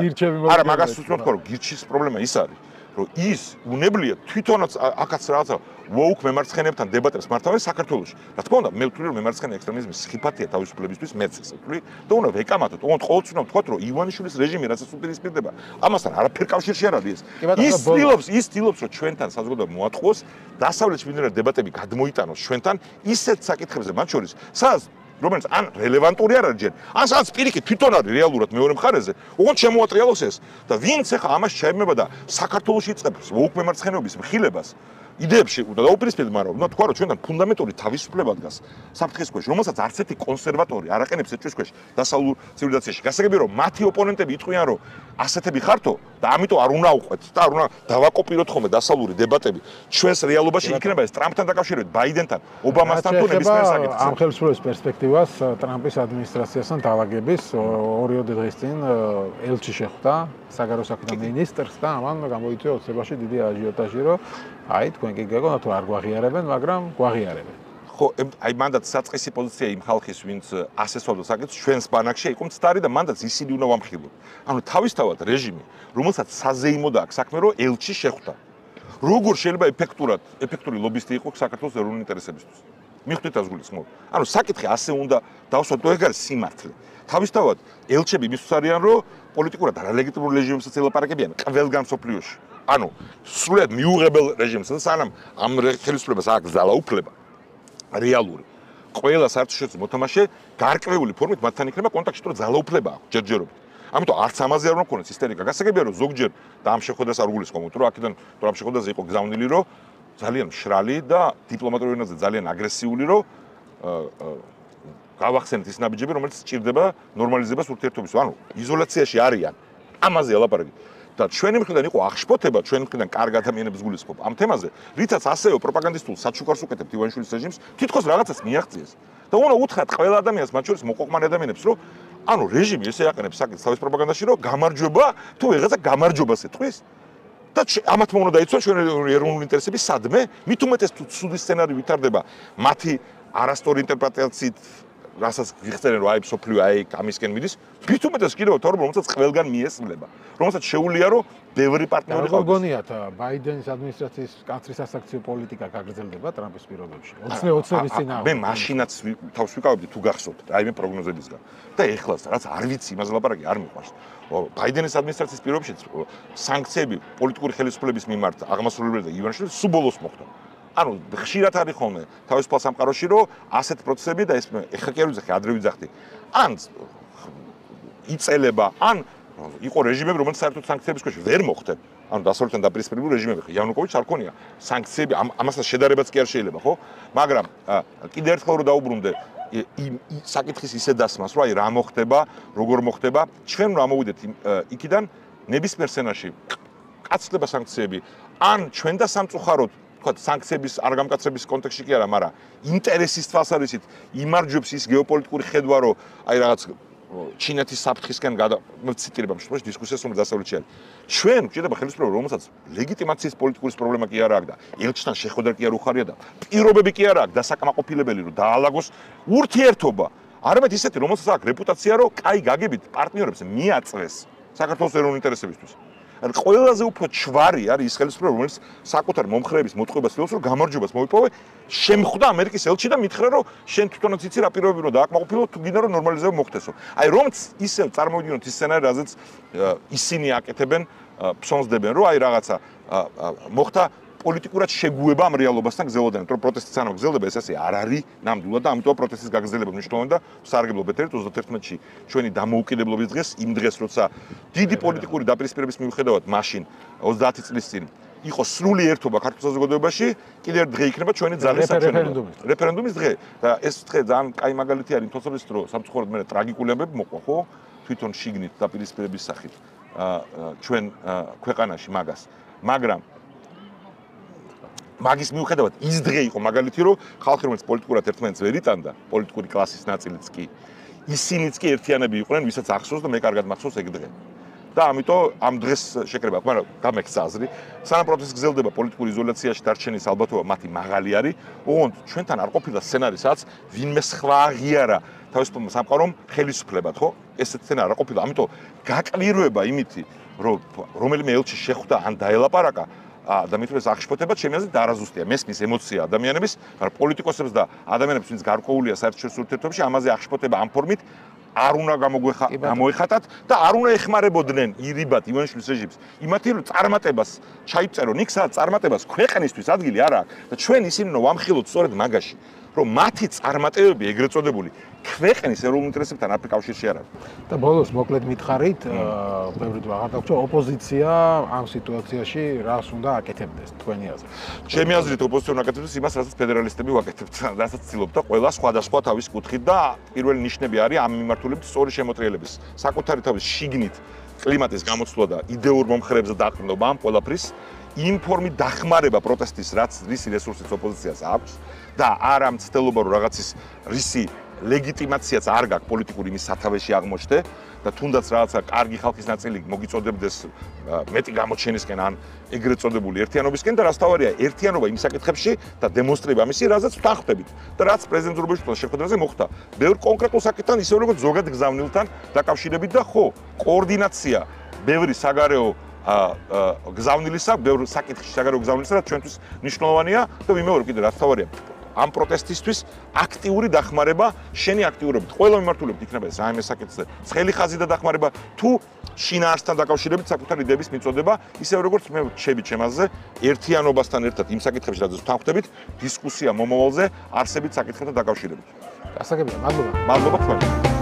S3: არა, მაგას ვთქვი, რომ გირჩის პრობლემა ის არის, რომ ის უნებლიე თვითონაც აქაც რაღაცა woke მემარცხენეებთან დებატებს მართავენ საქართველოში. რა თქმა უნდა, მე ვთვლი რომ მემარცხენე ექსტრემიზმის სიხიფათია თავისუფლებისთვის მეც ესე ვთვლი და უნდა ვეკამათოთ. ოღონდ ყოველთვის უნდა ვთქვათ, რომ ივანიშვილის რეჟიმი რასაც უპირისპირდება, ამასთან არაფერ კავშირში არ არის ეს. ის ცდილობს, რომ ჩვენთან საზოგადოება მოატყუოს, დასავლეთში მიმდინარე დებატები გადმოიტანოს ჩვენთან ისეთ საკითხებზე, მათ შორის, სადაც რომელიც ან რელევანტური არ არის ჯერ, ან სადაც პირიქით თვითონ არის რეალურად მეორე მხარეზე, ოღონდ შემოატრიალოს ეს და ვინც ახლა ამას შეებმება და საქართველოში იწყებს woke მემარცხენეობის მხილებას იდეებში დაუპირისპირდით, მაგრამ უნდა თქვა, რომ ჩვენთან ფუნდამენტური თავისუფლება დგას საფრთხის ქვეშ, რომელსაც არც ერთი კონსერვატორი არ აყენებს ეჭვის ქვეშ დასავლურ ცივილიზაციაში. გასაგებია, რომ მათი ოპონენტები იტყვიან, რომ ასეთები ხართო და ამიტომ არ უნდა უყვეთ და არ უნდა დავაკოპიროთ ხოლმე დასავლური დებატები. ჩვენს რეალობაში იქნება ეს ტრამპთან დაკავშირებით, ბაიდენთან, ობამასთან თუ ნებისმიერ საკითხზე.
S2: ამ ხელისუფლების პერსპექტივას ტრამპის ადმინისტრაციასთან დავაგების 2 დღის წინ ელჩი შეხვდა საგარეო საქმეთა მინისტრს და ამან გამოიწვია ოცნებაში დიდი აჟიოტაჟი, რომ აი თქვენ კი გეგონათ თუ არ გვაღიარებენ, მაგრამ გვაღიარებენ.
S3: ხო, აი მანდაც საწყისი პოზიცია იმ ხალხის, ვინც ასესვავდა საკითხს, ჩვენს ბანაკში იყო მცდარი და მანდაც ისინი უნდა ვამხილოთ. ანუ თავისთავად რეჟიმი, რომელსაც საზეიმოდ აქვს საქმე, რომ ელჩი შეხვდა. როგორ შეიძლება ეფექტური ლობისტი იყო საქართველოს ეროვნული ინტერესებისთვის? მიხვდით ას გულისხმობ. ანუ საკითხი ასე უნდა დავსვათ, თუ ეგ არის სიმართლე. თავისთავად ელჩები მისთვის არიან, რომ პოლიტიკურად არალეგიტიმურ რეჟიმებსაც ელაპარაკებიან ყველგან მსოფლიოში. ანუ სრულად მიუღებელ რეჟიმს, სანამ ამ ხელისუფლებას აქვს ძალაუფლება რეალური. ყველა საერთაშორისო მოთამაშე გარკვეული ფორმით მათთან იქნება კონტაქტში, რომ ძალაუფლება აქვს ჯერჯერობით. ამიტომ არც ამაზე არ უნდა ქონდეს ისტერიკა. გასაგებია, რომ ზოგჯერ და ამ შეხვედრას არ გულისხმობთ, რომ აქედან თუ ამ შეხვედრაზე იყო გზავნილი, რომ ძალიან მშრალი და დიპლომატიური ენაზე ძალიან აგრესიული, რომ გავახსენეთ ის ნაბიჯები, რომელიც სჭირდება ნორმალიზებას ურთიერთობისთვის. ანუ იზოლაციაში არიან. ამაზე ელაპარაკი. და ჩვენი მხრიდან იყო აღშფოთება, ჩვენი მხრიდან კარგ ადამიანებს გულისხმობ ამ თემაზე, რითაც ასევე პროპაგანდისტულ საჩუქარს უკეთებთ ივანიშვილის რეჟიმს, თითქოს რაღაცას მიაღწიეს. და უნდა უთხრათ ყველა ადამიანს, მათ შორის მოყოყმან ადამიანებს, რომ ანუ რეჟიმი ესე აყენებს საკითხს თავის პროპაგანდაში, რომ გამარჯვება თუ ვიღაცა გამარჯვებას ეთქვის. და ამათ უნდა დაიცვან ჩვენი ეროვნული ინტერესები სადმე, მით უმეტეს თუ ცუდი სცენარი ვითარდება მათი არასწორი ინტერპრეტაციით, რასაც გიხსენენ, რომ აი სოფლიო აი ამისკენ მიდის, მით უმეტეს კიდევ თორემ რომელსაც ყველგან მიესწრება, რომელსაც შეუულია რომ ბევრი პარტნიორი
S2: ყავდეს. გონიათ ბაიდენის ადმინისტრაციის კანცლის ასაქციო პოლიტიკა გაგრძელდება ტრამპის პირობებში. ოცნების წინააღმდეგ.
S3: მე მაშინაც თავს ვიკავებდი თუ გახსოვთ, აი მე პროგნოზებისგან. და ეხლაც რაც არ ვიცი, იმაზე ლაპარაკი არ მიყვარს. ბაიდენის ადმინისტრაციის პირობებში სანქციები პოლიტიკური ხელისუფლების მიმართ აღმასრულებელი და ივანიშვილის სულ ბოლოს მოხდა. ანუ ხშირად არის ხოლმე თავისუფალ სამყაროში, რომ ასეთ პროცესები და ეს ეხა კი არ ვიძახი, ადრე ვიძახდი. ან იწელება, ან იყო რეჟიმები, რომელიც საერთოდ სანქციების ქვეშ ვერ მოხვდნენ. ანუ დასავლეთთან დაპირისპირებული რეჟიმები ხო, იანუკოვიჩს არ ქონია სანქციები, ამასთან შედარებაც კი არ შეიძლება, ხო? მაგრამ კიდევ ერთხელ რომ დაუბრუნდე იმ საკითხის ისე დასმას, რომ აი რა მოხდება, როგორ მოხდება, ჩვენ რა მოვიდეთ იქიდან ნებისმიერ სცენარში კაცდება სანქციები, ან ჩვენ და სამწუხაროდ სანქციების არ გამკაცების კონტექსტში კი არა, მაგრამ ინტერესის თვალსაზრისით იმარჯვებს ის გეოპოლიტიკური ხედვა, რომ აი რაღაც ჩინეთის საფრთხისკენ გადაციტირება შემთხვევაში დისკუსიას უნდა დასავლეთში არის. ჩვენ გვჭირდება ხელისუფლება, რომელსაც ლეგიტიმაციის პოლიტიკური პრობლემა კი არ აქვს და ელჩთან შეხვედრა კი არ უხარია და პირობები კი არ აქვს დასაკმაყოფილებელი, რომ დაალაგოს ურთიერთობა. არამედ ისეთი, რომელსაც აქვს რეპუტაცია, რომ კაი გაგებით პარტნიორებს მიაწვეს საქართველოს ეროვნული ინტერესებისთვის. ან ყველაზე უფრო ჩვარი არის ის ხელისუფლება, რომელიც საკუთარ მომხრეების მოწყობას ცდილობს, რომ გამარჯვებას მოიპოვე, შემხვდა ამერიკის ელჩი და მითხრა, რომ შენ თვითონაც იცი რა პირობები უნდა დააკმაყოფილო, თუ გინდა რომ ნორმალიზება მოხდესო. აი რომც ისევ წარმოვიდგინოთ ის სცენარი, რაზეც ისინი აკეთებენ, ფსონსდებენ, რომ აი რაღაცა მოხდა პოლიტიკურად შეგუება ამ რეალობასთან გზელოდან, რომ პროტესტი სანამ გზელდება, ეს ასე არ არის ნამდვილად და ამიტომ პროტესტის გაგრძელება მნიშვნელოვანი და სარგებლო ბეთერით 31-ში ჩვენი დამოუკიდებლობის დღეს, იმ დღეს, როცა დიდი პოლიტიკური დაპირისპირების მიუხედავად მაშინ 30 წლის წინ იყო სრული ერთობა ქართულ საზოგადოებაში, კიდევ ერთ დღე იქნება ჩვენი ძალის საჩვენებლად. რეფერენდუმის დღე და ეს დღე ძალიან კაი მაგალითი არის თორსობის დრო სამწუხაროდ მე ტრაგიკული ამბები მოყვა, ხო? თვითონ შიგნით დაპირისპირების სახით ჩვენ ქვეყანაში მაგას. მაგრამ მაგის მიუხედავად ის დღე იყო მაგალითი, რომ ხალხი რომელიც პოლიტიკურად ერთმანეთს ვერ იტანდა, პოლიტიკური კლასის ნაწილიც კი, ისინიც კი ერთიანები იყვნენ, ვისაც ახსოვს და მე კარგად მახსოვს ეგ დღე. და ამიტომ ამ დღეს შეკრება, მაგრამ გამექცა აზრი, სანამ პროცესი გრძელდება პოლიტიკური იზოლაციაში დარჩენის ალბათობა მათი მაღალი არის, ოღონდ ჩვენთან არ ყოფილა სცენარი, სადაც ვინმე სხვა აღიარა თავისუფალ სამყარომ ხელისუფლებად, ხო? ესეთ სცენარი არ ყოფილა, ამიტომ გაკვირვება იმითი, რომ რომელიმე ელჩი შეხვდა ან დაელაპარაკა და მithmes აღშფოთება ჩემი აზრით არაზუსტია. მესმის ემოცია ადამიანების, მაგრამ პოლიტიკოსებს და ადამიანებს, ვინც გარკვეულია საერთაშორისო ურთიერთობებში, ამაზე აღშფოთება ამ ფორმით არ უნდა გამოეხატათ და არ უნდა ეხმარებოდნენ ირიბად ივანიშვილის რეჟიმს. იმათი რომ წარმატებას ჩაიწერონ იქ, სადაც წარმატებას ქვეყნისთვის ადგილი არ აქვს და ჩვენ ისინი რომ ვამხილოთ სწორედ მაგაში, რომ მათი წარმატებები ეგრეთ წოდებული ქვეყნის ეროვნულ ინტერესებთან არაფერ კავშირში არ არის.
S2: და ბოლოს მოკლედ მითხარით, ბევრი თვა აღარ დაგვრჩა, ოპოზიცია ამ სიტუაციაში რას უნდა აკეთებდეს თქვენი აზრით?
S3: ჩემი აზრით ოპოზიცია უნდა აკეთებდეს იმას, რასაც ფედერალისტები ვაკეთებთ, რასაც ცდილობდა ყველა სხვადასხვა თავის კუთხით და პირველი ნიშნები არის ამ მიმართულებით სწორი შემოტრიალების. საკუთარი თავის შიგნით კლიმატის გამოცვლა და იდეურ მომხრეებზე დაყრდნობა ამ ყველაფრის იმ ფორმით დახმარება პროტესტის, რაც რისი რესურსიც ოპოზიციას აქვს და არა მცდელობა რომ რაღაცის რისი ლეგიტიმაციაც არ გაქვს პოლიტიკური იმის სათავეში აღმოჩნდე და თუნდაც რაღაცა კარგი ხალხის ნაწილი მოგიწოდებდეს მეტი გამოჩენისკენ ან ეგრეთ წოდებული ერთიანობისკენ და რაც თავარია ერთიანობა იმ საკითხებში და დემონსტრება ამისი, რაზეც ვთანხმდებით და რაც პრეზიდენტ ზურაბაშვილის შეხვედრაზე მოხდა. ბევრ კონკრეტულ საკითხთან ისე როგორც ზოგად გზავნილთან დაკავშირებით და ხო, კოორდინაცია ბევრი საგარეო გზავნილისა, ბევრ საკითხში საგარეო გზავნილისა, რაც ჩვენთვის მნიშვნელოვანია და ვიმეორებ კიდე რაც თავარია ამ პროტესტისთვის აქტიური დახმარება, შენი აქტიურობით, ყველა მიმართულებით იქნება ეს რაიმე საკითხზე, ცხელი ხაზი და დახმარება თუ შინაარსთან დაკავშირებით საკუთარი იდეების მიწოდება, ისე როგორც მე რჩებით ჩემაზე, ერთიანობასთან ერთად იმ საკითხებში, რაზეც ვთანხმდებით, დისკუსია მომავალზე არსებით საკითხებთან დაკავშირებით.
S2: გასაგებია, მადლობა.
S3: მადლობა თქვენ.